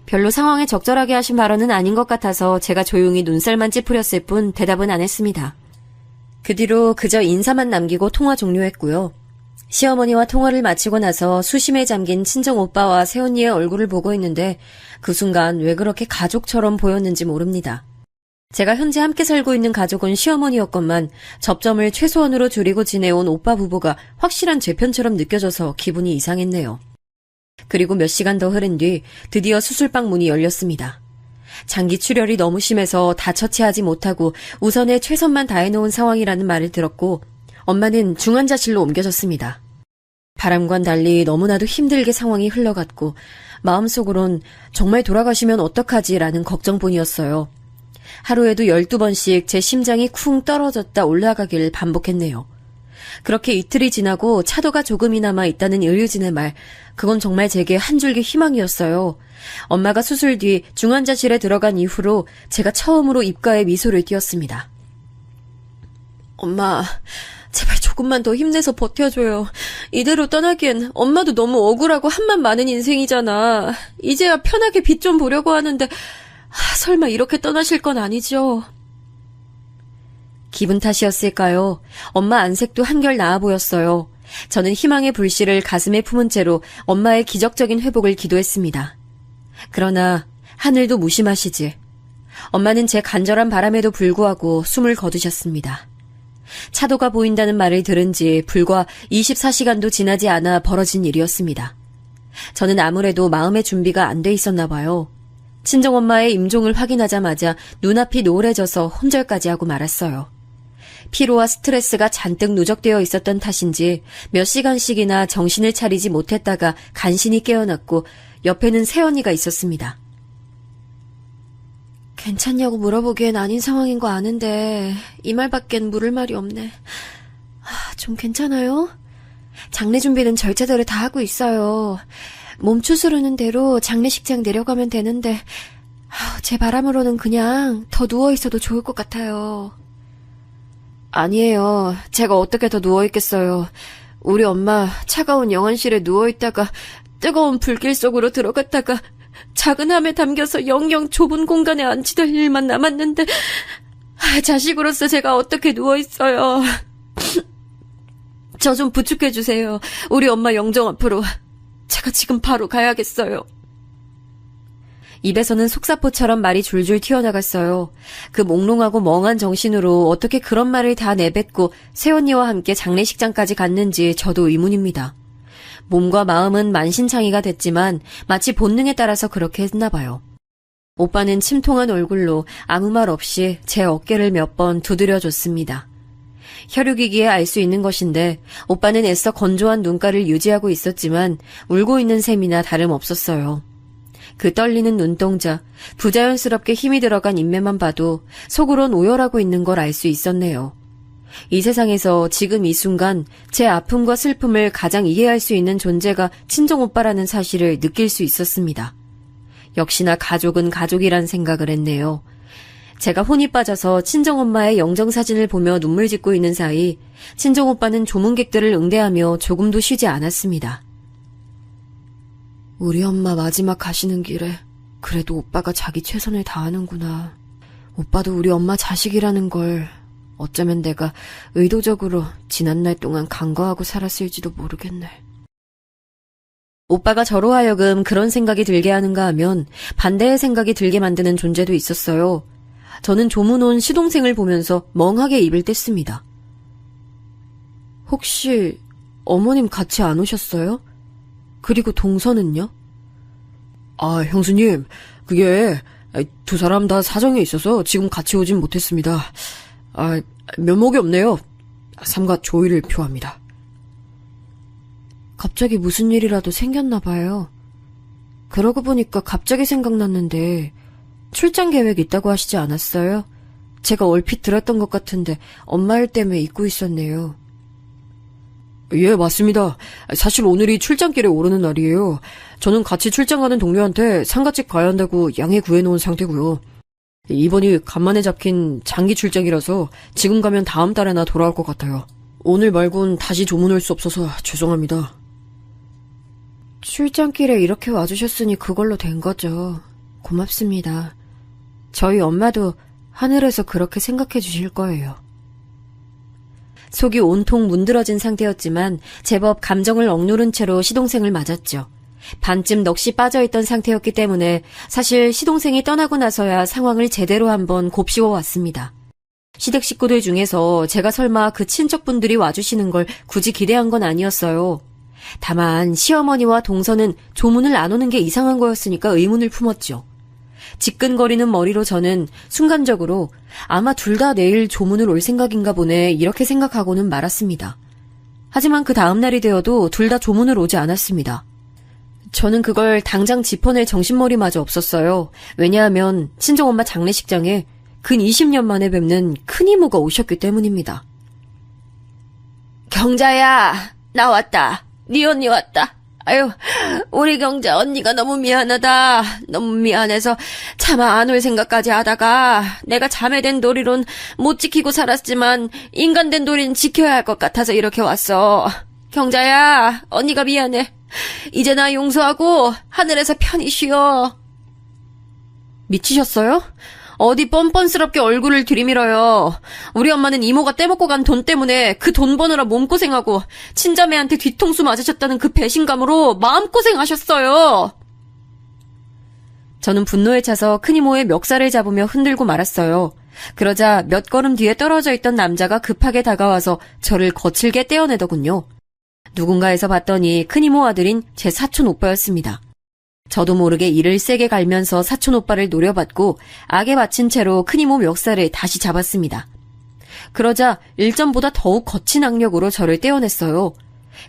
별로 상황에 적절하게 하신 발언은 아닌 것 같아서 제가 조용히 눈살만 찌푸렸을 뿐 대답은 안 했습니다. 그 뒤로 그저 인사만 남기고 통화 종료했고요. 시어머니와 통화를 마치고 나서 수심에 잠긴 친정 오빠와 새언니의 얼굴을 보고 있는데 그 순간 왜 그렇게 가족처럼 보였는지 모릅니다. 제가 현재 함께 살고 있는 가족은 시어머니였건만 접점을 최소한으로 줄이고 지내온 오빠 부부가 확실한 제 편처럼 느껴져서 기분이 이상했네요. 그리고 몇 시간 더 흐른 뒤 드디어 수술방 문이 열렸습니다. 장기 출혈이 너무 심해서 다 처치하지 못하고 우선에 최선만 다해놓은 상황이라는 말을 들었고 엄마는 중환자실로 옮겨졌습니다. 바람과는 달리 너무나도 힘들게 상황이 흘러갔고 마음속으론 정말 돌아가시면 어떡하지라는 걱정뿐이었어요. 하루에도 12번씩 제 심장이 쿵 떨어졌다 올라가길 반복했네요. 그렇게 이틀이 지나고 차도가 조금이나마 있다는 의료진의 말, 그건 정말 제게 한 줄기 희망이었어요. 엄마가 수술 뒤 중환자실에 들어간 이후로 제가 처음으로 입가에 미소를 띄었습니다. 엄마, 제발 조금만 더 힘내서 버텨줘요. 이대로 떠나기엔 엄마도 너무 억울하고 한만 많은 인생이잖아. 이제야 편하게 빛 좀 보려고 하는데 설마 이렇게 떠나실 건 아니죠? 기분 탓이었을까요? 엄마 안색도 한결 나아 보였어요. 저는 희망의 불씨를 가슴에 품은 채로 엄마의 기적적인 회복을 기도했습니다. 그러나 하늘도 무심하시지. 엄마는 제 간절한 바람에도 불구하고 숨을 거두셨습니다. 차도가 보인다는 말을 들은 지 불과 24시간도 지나지 않아 벌어진 일이었습니다. 저는 아무래도 마음의 준비가 안 돼 있었나 봐요. 친정엄마의 임종을 확인하자마자 눈앞이 노을해져서 혼절까지 하고 말았어요. 피로와 스트레스가 잔뜩 누적되어 있었던 탓인지 몇 시간씩이나 정신을 차리지 못했다가 간신히 깨어났고 옆에는 새언니가 있었습니다. 괜찮냐고 물어보기엔 아닌 상황인 거 아는데 이 말밖엔 물을 말이 없네. 좀 괜찮아요? 장례 준비는 절차대로 다 하고 있어요. 몸 추스르는 대로 장례식장 내려가면 되는데 제 바람으로는 그냥 더 누워있어도 좋을 것 같아요. 아니에요. 제가 어떻게 더 누워있겠어요. 우리 엄마 차가운 영안실에 누워있다가 뜨거운 불길 속으로 들어갔다가 작은 함에 담겨서 영영 좁은 공간에 안치될 일만 남았는데 자식으로서 제가 어떻게 누워있어요. 저 좀 부축해주세요. 우리 엄마 영정 앞으로. 제가 지금 바로 가야겠어요. 입에서는 속사포처럼 말이 줄줄 튀어나갔어요. 그 몽롱하고 멍한 정신으로 어떻게 그런 말을 다 내뱉고 새언니와 함께 장례식장까지 갔는지 저도 의문입니다. 몸과 마음은 만신창이가 됐지만 마치 본능에 따라서 그렇게 했나 봐요. 오빠는 침통한 얼굴로 아무 말 없이 제 어깨를 몇 번 두드려줬습니다. 혈육이기에 알 수 있는 것인데 오빠는 애써 건조한 눈가를 유지하고 있었지만 울고 있는 셈이나 다름없었어요. 그 떨리는 눈동자, 부자연스럽게 힘이 들어간 인매만 봐도 속으론 오열하고 있는 걸 알 수 있었네요. 이 세상에서 지금 이 순간 제 아픔과 슬픔을 가장 이해할 수 있는 존재가 친정오빠라는 사실을 느낄 수 있었습니다. 역시나 가족은 가족이란 생각을 했네요. 제가 혼이 빠져서 친정엄마의 영정사진을 보며 눈물 짓고 있는 사이 친정오빠는 조문객들을 응대하며 조금도 쉬지 않았습니다. 우리 엄마 마지막 가시는 길에 그래도 오빠가 자기 최선을 다하는구나. 오빠도 우리 엄마 자식이라는 걸 어쩌면 내가 의도적으로 지난날 동안 간과하고 살았을지도 모르겠네. 오빠가 저로 하여금 그런 생각이 들게 하는가 하면 반대의 생각이 들게 만드는 존재도 있었어요. 저는 조문 온 시동생을 보면서 멍하게 입을 뗐습니다. 혹시 어머님 같이 안 오셨어요? 그리고 동서는요?
아, 형수님, 그게 두 사람 다 사정이 있어서 지금 같이 오진 못했습니다. 면목이 없네요. 삼가 조의를 표합니다.
갑자기 무슨 일이라도 생겼나 봐요. 그러고 보니까 갑자기 생각났는데 출장 계획 있다고 하시지 않았어요? 제가 얼핏 들었던 것 같은데 엄마 일 때문에 잊고 있었네요.
예, 맞습니다. 사실 오늘이 출장길에 오르는 날이에요. 저는 같이 출장 가는 동료한테 상가집 가야 한다고 양해 구해놓은 상태고요. 이번이 간만에 잡힌 장기 출장이라서 지금 가면 다음 달에나 돌아올 것 같아요. 오늘 말곤 다시 조문 올 수 없어서 죄송합니다.
출장길에 이렇게 와주셨으니 그걸로 된 거죠. 고맙습니다. 저희 엄마도 하늘에서 그렇게 생각해 주실 거예요. 속이 온통 문드러진 상태였지만 제법 감정을 억누른 채로 시동생을 맞았죠. 반쯤 넋이 빠져있던 상태였기 때문에 사실 시동생이 떠나고 나서야 상황을 제대로 한번 곱씹어 왔습니다. 시댁 식구들 중에서 제가 설마 그 친척분들이 와주시는 걸 굳이 기대한 건 아니었어요. 다만 시어머니와 동서는 조문을 안 오는 게 이상한 거였으니까 의문을 품었죠. 지끈거리는 머리로 저는 순간적으로 아마 둘 다 내일 조문을 올 생각인가 보네 이렇게 생각하고는 말았습니다. 하지만 그 다음 날이 되어도 둘 다 조문을 오지 않았습니다. 저는 그걸 당장 짚어낼 정신머리마저 없었어요. 왜냐하면 친정엄마 장례식장에 근 20년 만에 뵙는 큰이모가 오셨기 때문입니다. 경자야, 나 왔다. 네 언니 왔다. 아유, 우리 경자 언니가 너무 미안하다. 너무 미안해서 차마 안 올 생각까지 하다가 내가 자매된 도리론 못 지키고 살았지만 인간된 도리는 지켜야 할 것 같아서 이렇게 왔어. 경자야, 언니가 미안해. 이제 나 용서하고 하늘에서 편히 쉬어. 미치셨어요? 어디 뻔뻔스럽게 얼굴을 들이밀어요. 우리 엄마는 이모가 떼먹고 간 돈 때문에 그 돈 버느라 몸고생하고 친자매한테 뒤통수 맞으셨다는 그 배신감으로 마음고생하셨어요. 저는 분노에 차서 큰이모의 멱살을 잡으며 흔들고 말았어요. 그러자 몇 걸음 뒤에 떨어져 있던 남자가 급하게 다가와서 저를 거칠게 떼어내더군요. 누군가에서 봤더니 큰이모 아들인 제 사촌 오빠였습니다. 저도 모르게 이를 세게 갈면서 사촌 오빠를 노려봤고 악에 받친 채로 큰이모 멱살을 다시 잡았습니다. 그러자 일전보다 더욱 거친 악력으로 저를 떼어냈어요.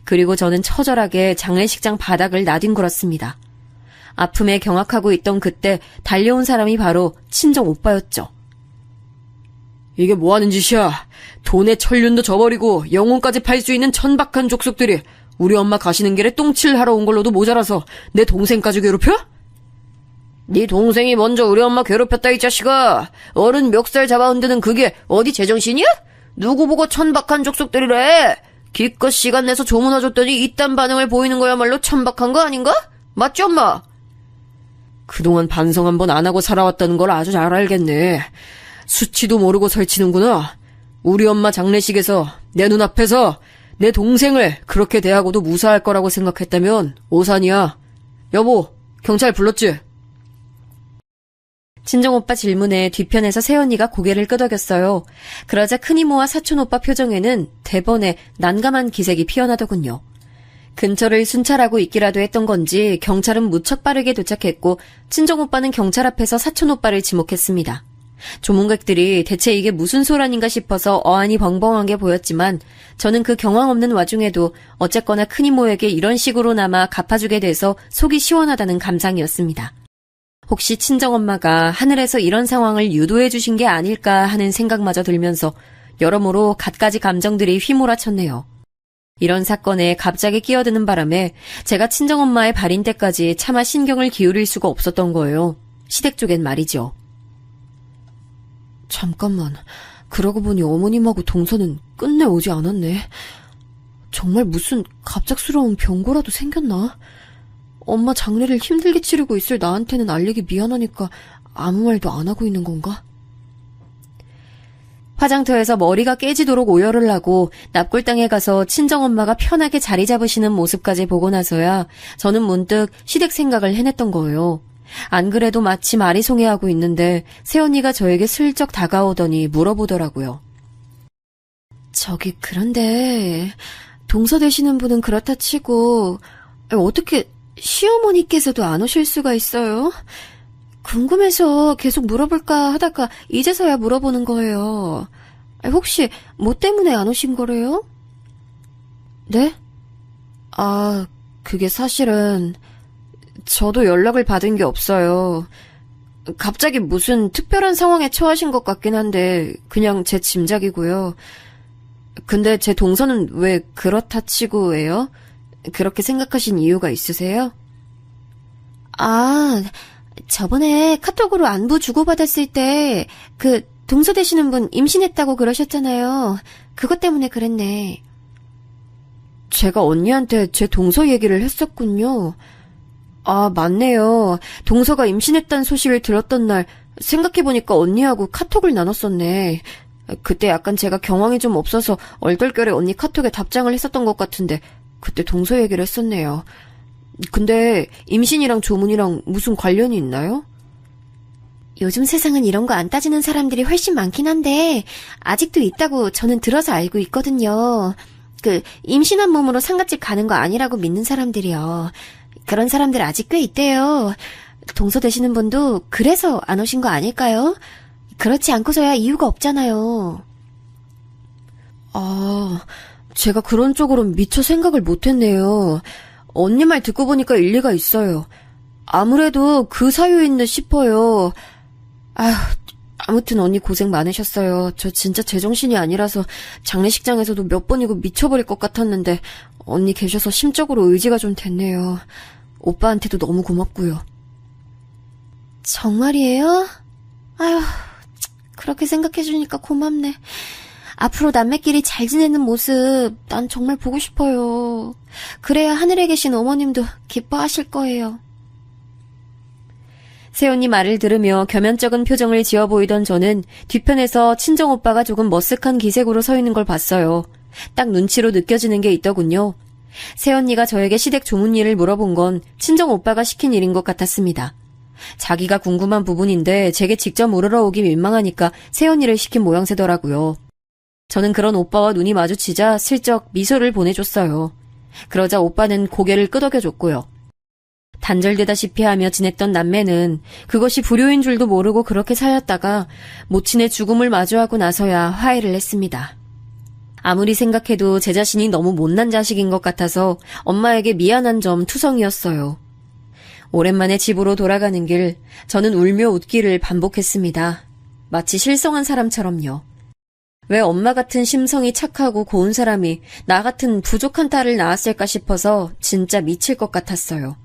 그리고 저는 처절하게 장례식장 바닥을 나뒹굴었습니다. 아픔에 경악하고 있던 그때 달려온 사람이 바로 친정 오빠였죠.
이게 뭐하는 짓이야? 돈의 천륜도 저버리고 영혼까지 팔 수 있는 천박한 족속들이 우리 엄마 가시는 길에 똥칠하러 온 걸로도 모자라서 내 동생까지 괴롭혀? 네 동생이 먼저 우리 엄마 괴롭혔다 이 자식아. 어른 멱살 잡아 흔드는 그게 어디 제정신이야? 누구 보고 천박한 족속들이래. 기껏 시간 내서 조문 와줬더니 이딴 반응을 보이는 거야말로 천박한 거 아닌가? 맞지 엄마? 그동안 반성 한번 안 하고 살아왔다는 걸 아주 잘 알겠네. 수치도 모르고 설치는구나. 우리 엄마 장례식에서 내 눈앞에서 내 동생을 그렇게 대하고도 무사할 거라고 생각했다면 오산이야. 여보, 경찰 불렀지?
친정오빠 질문에 뒤편에서 새언니가 고개를 끄덕였어요. 그러자 큰이모와 사촌오빠 표정에는 대번에 난감한 기색이 피어나더군요. 근처를 순찰하고 있기라도 했던 건지 경찰은 무척 빠르게 도착했고 친정오빠는 경찰 앞에서 사촌오빠를 지목했습니다. 조문객들이 대체 이게 무슨 소란인가 싶어서 어안이 벙벙하게 보였지만 저는 그 경황 없는 와중에도 어쨌거나 큰이모에게 이런 식으로나마 갚아주게 돼서 속이 시원하다는 감상이었습니다. 혹시 친정엄마가 하늘에서 이런 상황을 유도해 주신 게 아닐까 하는 생각마저 들면서 여러모로 갖가지 감정들이 휘몰아쳤네요. 이런 사건에 갑자기 끼어드는 바람에 제가 친정엄마의 발인 때까지 차마 신경을 기울일 수가 없었던 거예요. 시댁 쪽엔 말이죠. 잠깐만, 그러고 보니 어머님하고 동서는 끝내 오지 않았네. 정말 무슨 갑작스러운 병고라도 생겼나? 엄마 장례를 힘들게 치르고 있을 나한테는 알리기 미안하니까 아무 말도 안 하고 있는 건가? 화장터에서 머리가 깨지도록 오열을 하고 납골당에 가서 친정엄마가 편하게 자리 잡으시는 모습까지 보고 나서야 저는 문득 시댁 생각을 해냈던 거예요. 안 그래도 마침 아리송해하고 있는데 새언니가 저에게 슬쩍 다가오더니 물어보더라고요. 저기 그런데 동서 되시는 분은 그렇다 치고 어떻게 시어머니께서도 안 오실 수가 있어요? 궁금해서 계속 물어볼까 하다가 이제서야 물어보는 거예요. 혹시 뭐 때문에 안 오신 거래요? 네? 그게 사실은 저도 연락을 받은 게 없어요. 갑자기 무슨 특별한 상황에 처하신 것 같긴 한데 그냥 제 짐작이고요. 근데 제 동서는 왜 그렇다 치고예요? 그렇게 생각하신 이유가 있으세요? 저번에 카톡으로 안부 주고받았을 때 그 동서 되시는 분 임신했다고 그러셨잖아요. 그것 때문에 그랬네. 제가 언니한테 제 동서 얘기를 했었군요. 맞네요. 동서가 임신했다는 소식을 들었던 날 생각해보니까 언니하고 카톡을 나눴었네. 그때 약간 제가 경황이 좀 없어서 얼떨결에 언니 카톡에 답장을 했었던 것 같은데 그때 동서 얘기를 했었네요. 근데 임신이랑 조문이랑 무슨 관련이 있나요?
요즘 세상은 이런 거 안 따지는 사람들이 훨씬 많긴 한데 아직도 있다고 저는 들어서 알고 있거든요. 임신한 몸으로 상갓집 가는 거 아니라고 믿는 사람들이요. 그런 사람들 아직 꽤 있대요. 동서 되시는 분도 그래서 안 오신 거 아닐까요? 그렇지 않고서야 이유가 없잖아요.
아, 제가 그런 쪽으로는 미처 생각을 못했네요. 언니 말 듣고 보니까 일리가 있어요. 아무래도 그 사유인 듯 싶어요. 아휴, 아무튼 언니 고생 많으셨어요. 저 진짜 제정신이 아니라서 장례식장에서도 몇 번이고 미쳐버릴 것 같았는데 언니 계셔서 심적으로 의지가 좀 됐네요. 오빠한테도 너무 고맙고요.
정말이에요? 아휴, 그렇게 생각해주니까 고맙네. 앞으로 남매끼리 잘 지내는 모습 난 정말 보고 싶어요. 그래야 하늘에 계신 어머님도 기뻐하실 거예요.
세연이 말을 들으며 겸연쩍은 표정을 지어 보이던 저는 뒤편에서 친정오빠가 조금 머쓱한 기색으로 서 있는 걸 봤어요. 딱 눈치로 느껴지는 게 있더군요. 새언니가 저에게 시댁 조문 일을 물어본 건 친정오빠가 시킨 일인 것 같았습니다. 자기가 궁금한 부분인데 제게 직접 물으러 오기 민망하니까 새언니를 시킨 모양새더라고요. 저는 그런 오빠와 눈이 마주치자 슬쩍 미소를 보내줬어요. 그러자 오빠는 고개를 끄덕여줬고요. 단절되다시피 하며 지냈던 남매는 그것이 불효인 줄도 모르고 그렇게 살았다가 모친의 죽음을 마주하고 나서야 화해를 했습니다. 아무리 생각해도 제 자신이 너무 못난 자식인 것 같아서 엄마에게 미안한 점 투성이었어요. 오랜만에 집으로 돌아가는 길, 저는 울며 웃기를 반복했습니다. 마치 실성한 사람처럼요. 왜 엄마 같은 심성이 착하고 고운 사람이 나 같은 부족한 딸을 낳았을까 싶어서 진짜 미칠 것 같았어요.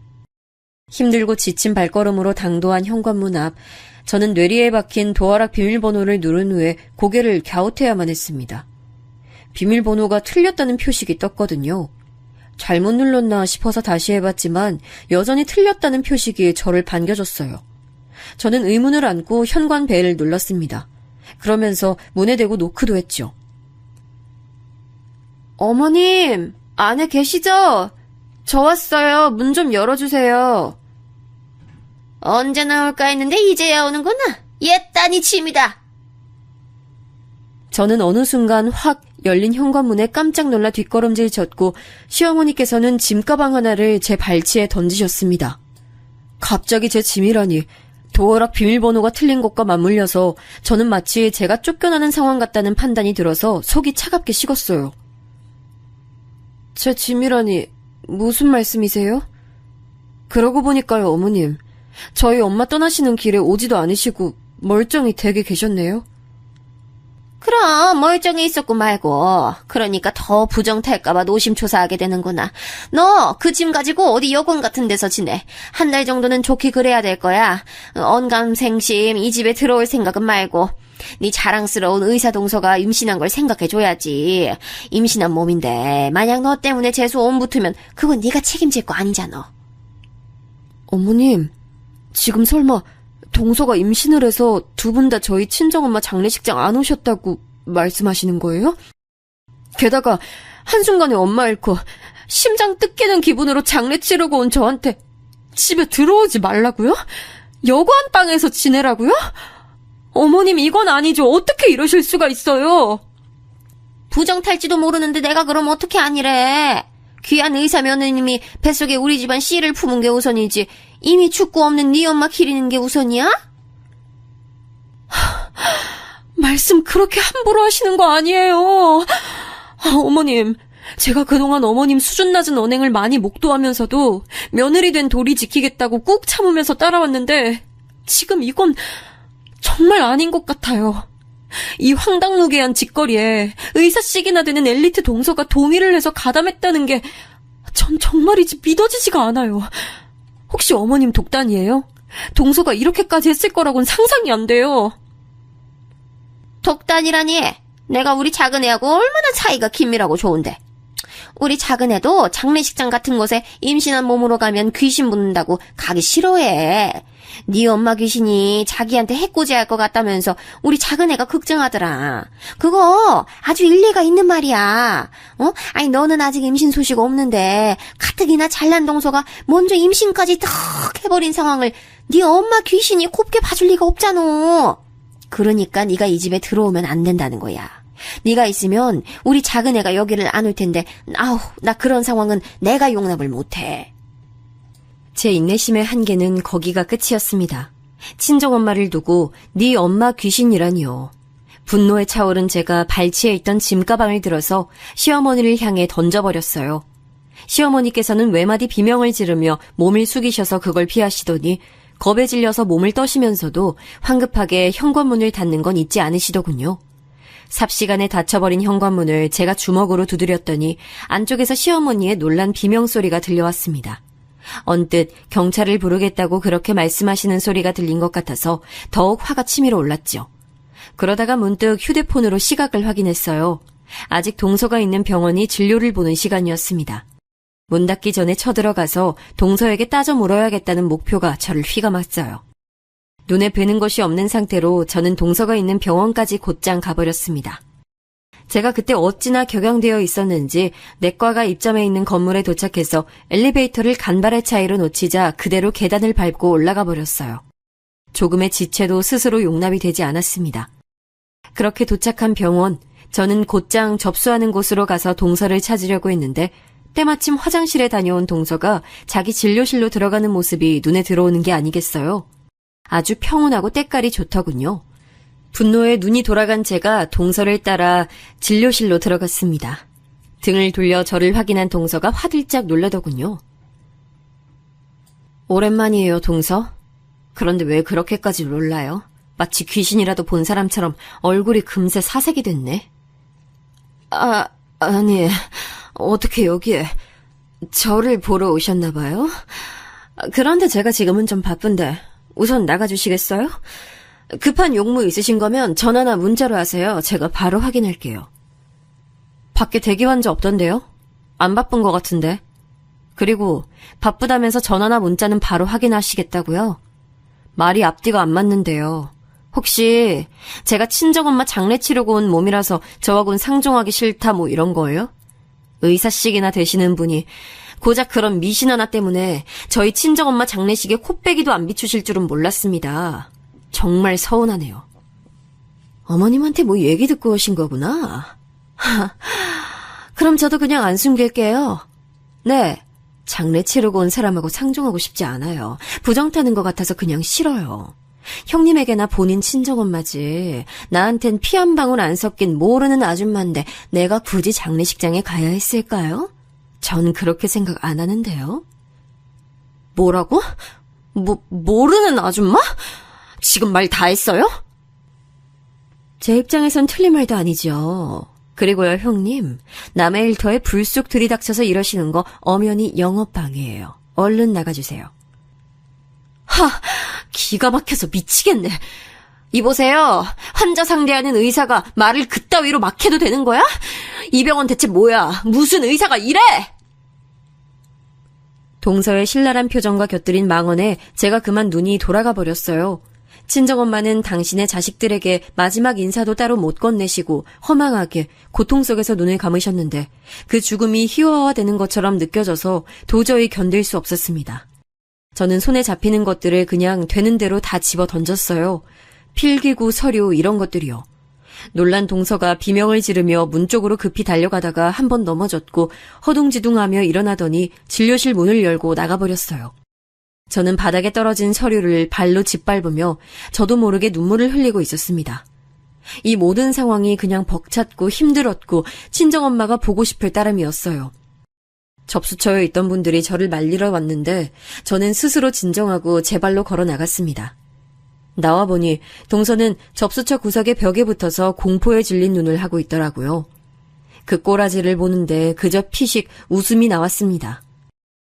힘들고 지친 발걸음으로 당도한 현관문 앞, 저는 뇌리에 박힌 도어락 비밀번호를 누른 후에 고개를 갸웃해야만 했습니다. 비밀번호가 틀렸다는 표식이 떴거든요. 잘못 눌렀나 싶어서 다시 해봤지만 여전히 틀렸다는 표식이 저를 반겨줬어요. 저는 의문을 안고 현관 벨을 눌렀습니다. 그러면서 문에 대고 노크도 했죠. 어머님, 안에 계시죠? 저 왔어요. 문 좀 열어주세요.
언제 나올까 했는데 이제야 오는구나. 옛단이 침이다.
저는 어느 순간 확 열린 현관문에 깜짝 놀라 뒷걸음질 쳤고 시어머니께서는 짐가방 하나를 제 발치에 던지셨습니다. 갑자기 제 짐이라니. 도어락 비밀번호가 틀린 것과 맞물려서 저는 마치 제가 쫓겨나는 상황 같다는 판단이 들어서 속이 차갑게 식었어요. 제 짐이라니 무슨 말씀이세요? 그러고 보니까요, 어머님. 저희 엄마 떠나시는 길에 오지도 않으시고 멀쩡히 댁에 계셨네요.
그럼 멀쩡히 있었고 말고. 그러니까 더 부정탈까봐 노심초사하게 되는구나. 너 그 짐 가지고 어디 여관 같은 데서 지내. 한 달 정도는 좋게 그래야 될 거야. 언감생심 이 집에 들어올 생각은 말고. 네 자랑스러운 의사 동서가 임신한 걸 생각해줘야지. 임신한 몸인데 만약 너 때문에 재수 온 붙으면 그건 네가 책임질 거 아니잖아.
어머님, 지금 설마 동서가 임신을 해서 두 분 다 저희 친정엄마 장례식장 안 오셨다고 말씀하시는 거예요? 게다가 한순간에 엄마 잃고 심장 뜯기는 기분으로 장례 치르고 온 저한테 집에 들어오지 말라고요? 여관방에서 지내라고요? 어머님, 이건 아니죠. 어떻게 이러실 수가 있어요?
부정탈지도 모르는데 내가 그럼 어떻게 아니래. 귀한 의사 며느님이 뱃속에 우리 집안 씨를 품은 게 우선이지 이미 죽고 없는 네 엄마 기리는 게 우선이야?
말씀 그렇게 함부로 하시는 거 아니에요. 어머님, 제가 그동안 어머님 수준 낮은 언행을 많이 목도하면서도 며느리 된 도리 지키겠다고 꾹 참으면서 따라왔는데 지금 이건 정말 아닌 것 같아요. 이 황당무계한 짓거리에 의사씩이나 되는 엘리트 동서가 동의를 해서 가담했다는 게 전 정말이지 믿어지지가 않아요. 혹시 어머님 독단이에요? 동서가 이렇게까지 했을 거라고는 상상이 안 돼요.
독단이라니. 내가 우리 작은애하고 얼마나 사이가 긴밀하고 좋은데. 우리 작은애도 장례식장 같은 곳에 임신한 몸으로 가면 귀신 붙는다고 가기 싫어해.
네 엄마 귀신이 자기한테 해코지할 것 같다면서 우리 작은 애가 걱정하더라. 그거 아주 일리가 있는 말이야. 아니 너는 아직 임신 소식 없는데 가뜩이나 잘난 동서가 먼저 임신까지 탁 해버린 상황을 네 엄마 귀신이 곱게 봐줄 리가 없잖아. 그러니까 네가 이 집에 들어오면 안 된다는 거야. 네가 있으면 우리 작은 애가 여기를 안 올 텐데 아우 나 그런 상황은 내가 용납을 못해.
제 인내심의 한계는 거기가 끝이었습니다. 친정엄마를 두고 네 엄마 귀신이라니요. 분노에 차오른 제가 발치에 있던 짐가방을 들어서 시어머니를 향해 던져버렸어요. 시어머니께서는 외마디 비명을 지르며 몸을 숙이셔서 그걸 피하시더니 겁에 질려서 몸을 떠시면서도 황급하게 현관문을 닫는 건 잊지 않으시더군요. 삽시간에 닫혀버린 현관문을 제가 주먹으로 두드렸더니 안쪽에서 시어머니의 놀란 비명소리가 들려왔습니다. 언뜻 경찰을 부르겠다고 그렇게 말씀하시는 소리가 들린 것 같아서 더욱 화가 치밀어 올랐죠. 그러다가 문득 휴대폰으로 시각을 확인했어요. 아직 동서가 있는 병원이 진료를 보는 시간이었습니다. 문 닫기 전에 쳐들어가서 동서에게 따져 물어야겠다는 목표가 저를 휘감았어요. 눈에 뵈는 것이 없는 상태로 저는 동서가 있는 병원까지 곧장 가버렸습니다. 제가 그때 어찌나 격양되어 있었는지 내과가 입점해 있는 건물에 도착해서 엘리베이터를 간발의 차이로 놓치자 그대로 계단을 밟고 올라가 버렸어요. 조금의 지체도 스스로 용납이 되지 않았습니다. 그렇게 도착한 병원, 저는 곧장 접수하는 곳으로 가서 동서를 찾으려고 했는데 때마침 화장실에 다녀온 동서가 자기 진료실로 들어가는 모습이 눈에 들어오는 게 아니겠어요. 아주 평온하고 때깔이 좋더군요. 분노에 눈이 돌아간 제가 동서를 따라 진료실로 들어갔습니다. 등을 돌려 저를 확인한 동서가 화들짝 놀라더군요. 오랜만이에요, 동서. 그런데 왜 그렇게까지 놀라요? 마치 귀신이라도 본 사람처럼 얼굴이 금세 사색이 됐네. 아니, 어떻게 여기에 저를 보러 오셨나 봐요? 그런데 제가 지금은 좀 바쁜데 우선 나가주시겠어요? 급한 용무 있으신 거면 전화나 문자로 하세요. 제가 바로 확인할게요. 밖에 대기 환자 없던데요? 안 바쁜 것 같은데. 그리고 바쁘다면서 전화나 문자는 바로 확인하시겠다고요? 말이 앞뒤가 안 맞는데요. 혹시 제가 친정엄마 장례 치르고 온 몸이라서 저하고는 상종하기 싫다 뭐 이런 거예요? 의사씩이나 되시는 분이 고작 그런 미신 하나 때문에 저희 친정엄마 장례식에 코빼기도 안 비추실 줄은 몰랐습니다. 정말 서운하네요. 어머님한테 뭐 얘기 듣고 오신 거구나. 그럼 저도 그냥 안 숨길게요. 네, 장례 치르고 온 사람하고 상종하고 싶지 않아요. 부정 타는 것 같아서 그냥 싫어요. 형님에게나 본인 친정엄마지. 나한텐 피 한 방울 안 섞인 모르는 아줌마인데 내가 굳이 장례식장에 가야 했을까요? 전 그렇게 생각 안 하는데요. 뭐라고? 모르는 아줌마? 지금 말 다 했어요? 제 입장에선 틀린 말도 아니죠. 그리고요, 형님. 남의 일터에 불쑥 들이닥쳐서 이러시는 거 엄연히 영업방해예요. 얼른 나가주세요. 기가 막혀서 미치겠네. 이보세요. 환자 상대하는 의사가 말을 그따위로 막 해도 되는 거야? 이 병원 대체 뭐야? 무슨 의사가 이래? 동서의 신랄한 표정과 곁들인 망언에 제가 그만 눈이 돌아가 버렸어요. 친정엄마는 당신의 자식들에게 마지막 인사도 따로 못 건네시고 허망하게 고통 속에서 눈을 감으셨는데 그 죽음이 희화화되는 것처럼 느껴져서 도저히 견딜 수 없었습니다. 저는 손에 잡히는 것들을 그냥 되는 대로 다 집어 던졌어요. 필기구, 서류 이런 것들이요. 놀란 동서가 비명을 지르며 문 쪽으로 급히 달려가다가 한 번 넘어졌고 허둥지둥하며 일어나더니 진료실 문을 열고 나가버렸어요. 저는 바닥에 떨어진 서류를 발로 짓밟으며 저도 모르게 눈물을 흘리고 있었습니다. 이 모든 상황이 그냥 벅찼고 힘들었고 친정엄마가 보고 싶을 따름이었어요. 접수처에 있던 분들이 저를 말리러 왔는데 저는 스스로 진정하고 제 발로 걸어 나갔습니다. 나와보니 동서는 접수처 구석의 벽에 붙어서 공포에 질린 눈을 하고 있더라고요. 그 꼬라지를 보는데 그저 피식 웃음이 나왔습니다.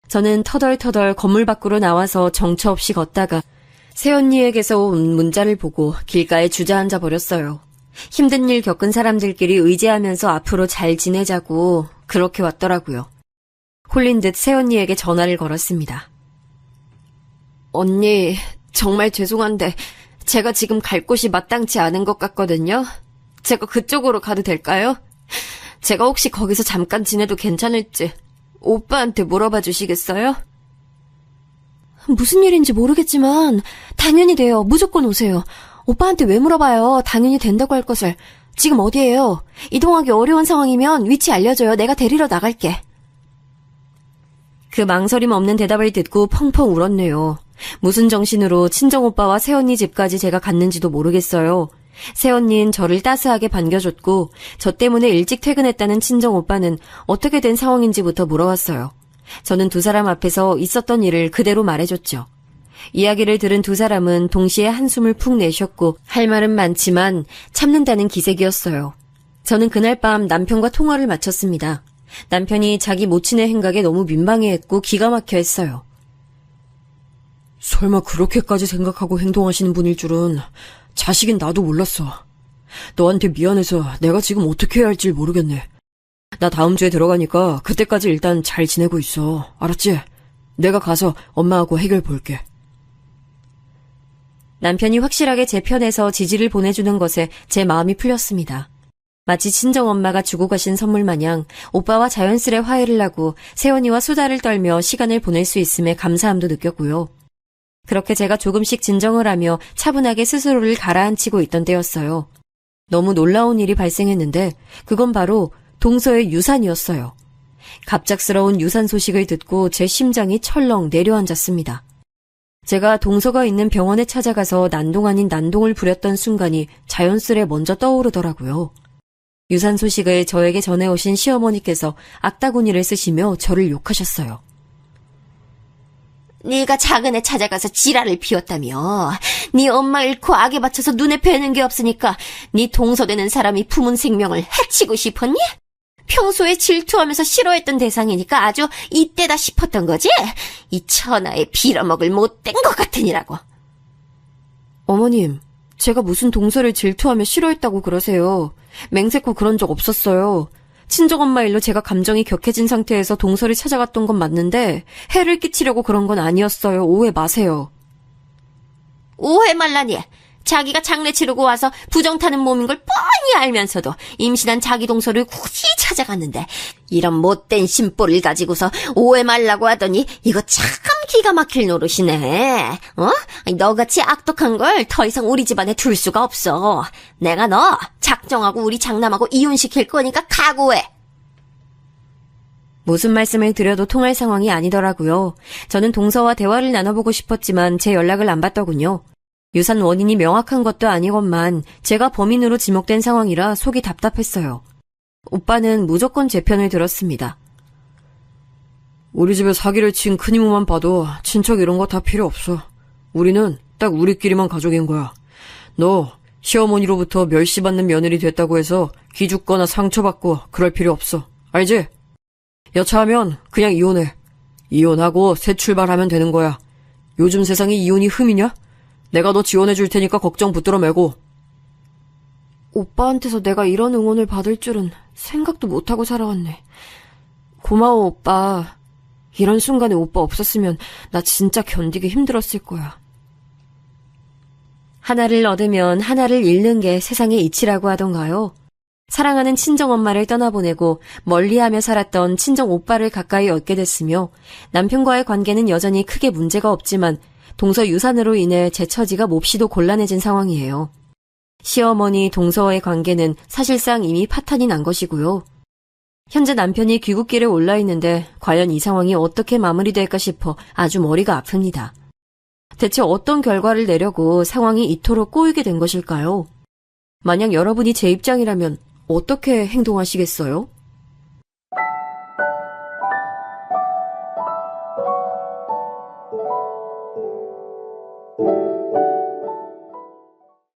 저는 터덜터덜 건물 밖으로 나와서 정처 없이 걷다가 새언니에게서 온 문자를 보고 길가에 주저앉아 버렸어요. 힘든 일 겪은 사람들끼리 의지하면서 앞으로 잘 지내자고 그렇게 왔더라고요. 홀린 듯 새언니에게 전화를 걸었습니다. 언니,
정말 죄송한데 제가 지금 갈 곳이 마땅치 않은 것 같거든요. 제가 그쪽으로 가도 될까요? 제가 혹시 거기서 잠깐 지내도 괜찮을지 오빠한테 물어봐 주시겠어요? 무슨 일인지 모르겠지만 당연히 돼요. 무조건 오세요. 오빠한테 왜 물어봐요. 당연히 된다고 할 것을. 지금 어디예요? 이동하기 어려운 상황이면 위치 알려줘요. 내가 데리러 나갈게. 그 망설임 없는 대답을 듣고 펑펑 울었네요. 무슨 정신으로 친정오빠와 새언니 집까지 제가 갔는지도 모르겠어요. 새언니는 저를 따스하게 반겨줬고 저 때문에 일찍 퇴근했다는 친정오빠는 어떻게 된 상황인지부터 물어왔어요. 저는 두 사람 앞에서 있었던 일을 그대로 말해줬죠. 이야기를 들은 두 사람은 동시에 한숨을 푹 내쉬었고 할 말은 많지만 참는다는 기색이었어요. 저는 그날 밤 남편과 통화를 마쳤습니다. 남편이 자기 모친의 행각에 너무 민망해했고 기가 막혀 했어요.
설마 그렇게까지 생각하고 행동하시는 분일 줄은 자식인 나도 몰랐어. 너한테 미안해서 내가 지금 어떻게 해야 할지 모르겠네. 나 다음 주에 들어가니까 그때까지 일단 잘 지내고 있어. 알았지? 내가 가서 엄마하고 해결 볼게.
남편이 확실하게 제 편에서 지지를 보내주는 것에 제 마음이 풀렸습니다. 마치 친정엄마가 주고 가신 선물 마냥 오빠와 자연스레 화해를 하고 새언니와 수다를 떨며 시간을 보낼 수 있음에 감사함도 느꼈고요. 그렇게 제가 조금씩 진정을 하며 차분하게 스스로를 가라앉히고 있던 때였어요. 너무 놀라운 일이 발생했는데 그건 바로 동서의 유산이었어요. 갑작스러운 유산 소식을 듣고 제 심장이 철렁 내려앉았습니다. 제가 동서가 있는 병원에 찾아가서 난동 아닌 난동을 부렸던 순간이 자연스레 먼저 떠오르더라고요. 유산 소식을 저에게 전해오신 시어머니께서 악다구니를 쓰시며 저를 욕하셨어요.
네가 작은 애 찾아가서 지랄을 피웠다며. 네 엄마 잃고 악에 받쳐서 눈에 뵈는 게 없으니까 네 동서되는 사람이 품은 생명을 해치고 싶었니? 평소에 질투하면서 싫어했던 대상이니까 아주 이때다 싶었던 거지? 이 천하에 빌어먹을 못된 것 같으니라고.
어머님, 제가 무슨 동서를 질투하며 싫어했다고 그러세요. 맹세코 그런 적 없었어요. 친정엄마 일로 제가 감정이 격해진 상태에서 동서를 찾아갔던 건 맞는데 해를 끼치려고 그런 건 아니었어요. 오해 마세요.
오해 말라니. 자기가 장례 치르고 와서 부정 타는 몸인 걸 뻔히 알면서도 임신한 자기 동서를 굳이 찾아갔는데 이런 못된 심보를 가지고서 오해 말라고 하더니 이거 참 기가 막힐 노릇이네. 너같이 악독한 걸 더 이상 우리 집안에 둘 수가 없어. 내가 너 작정하고 우리 장남하고 이혼시킬 거니까 각오해.
무슨 말씀을 드려도 통할 상황이 아니더라고요. 저는 동서와 대화를 나눠보고 싶었지만 제 연락을 안 받더군요. 유산 원인이 명확한 것도 아니건만 제가 범인으로 지목된 상황이라 속이 답답했어요. 오빠는 무조건 제 편을 들었습니다.
우리 집에 사기를 친 큰 이모만 봐도 친척 이런 거 다 필요 없어. 우리는 딱 우리끼리만 가족인 거야. 너 시어머니로부터 멸시받는 며느리 됐다고 해서 기죽거나 상처받고 그럴 필요 없어. 알지? 여차하면 그냥 이혼해. 이혼하고 새 출발하면 되는 거야. 요즘 세상에 이혼이 흠이냐? 내가 너 지원해 줄 테니까 걱정 붙들어 매고.
오빠한테서 내가 이런 응원을 받을 줄은 생각도 못하고 살아왔네. 고마워, 오빠. 이런 순간에 오빠 없었으면 나 진짜 견디기 힘들었을 거야. 하나를 얻으면 하나를 잃는 게 세상의 이치라고 하던가요? 사랑하는 친정엄마를 떠나보내고 멀리하며 살았던 친정오빠를 가까이 얻게 됐으며 남편과의 관계는 여전히 크게 문제가 없지만 동서 유산으로 인해 제 처지가 몹시도 곤란해진 상황이에요. 시어머니 동서와의 관계는 사실상 이미 파탄이 난 것이고요. 현재 남편이 귀국길에 올라 있는데 과연 이 상황이 어떻게 마무리될까 싶어 아주 머리가 아픕니다. 대체 어떤 결과를 내려고 상황이 이토록 꼬이게 된 것일까요? 만약 여러분이 제 입장이라면 어떻게 행동하시겠어요?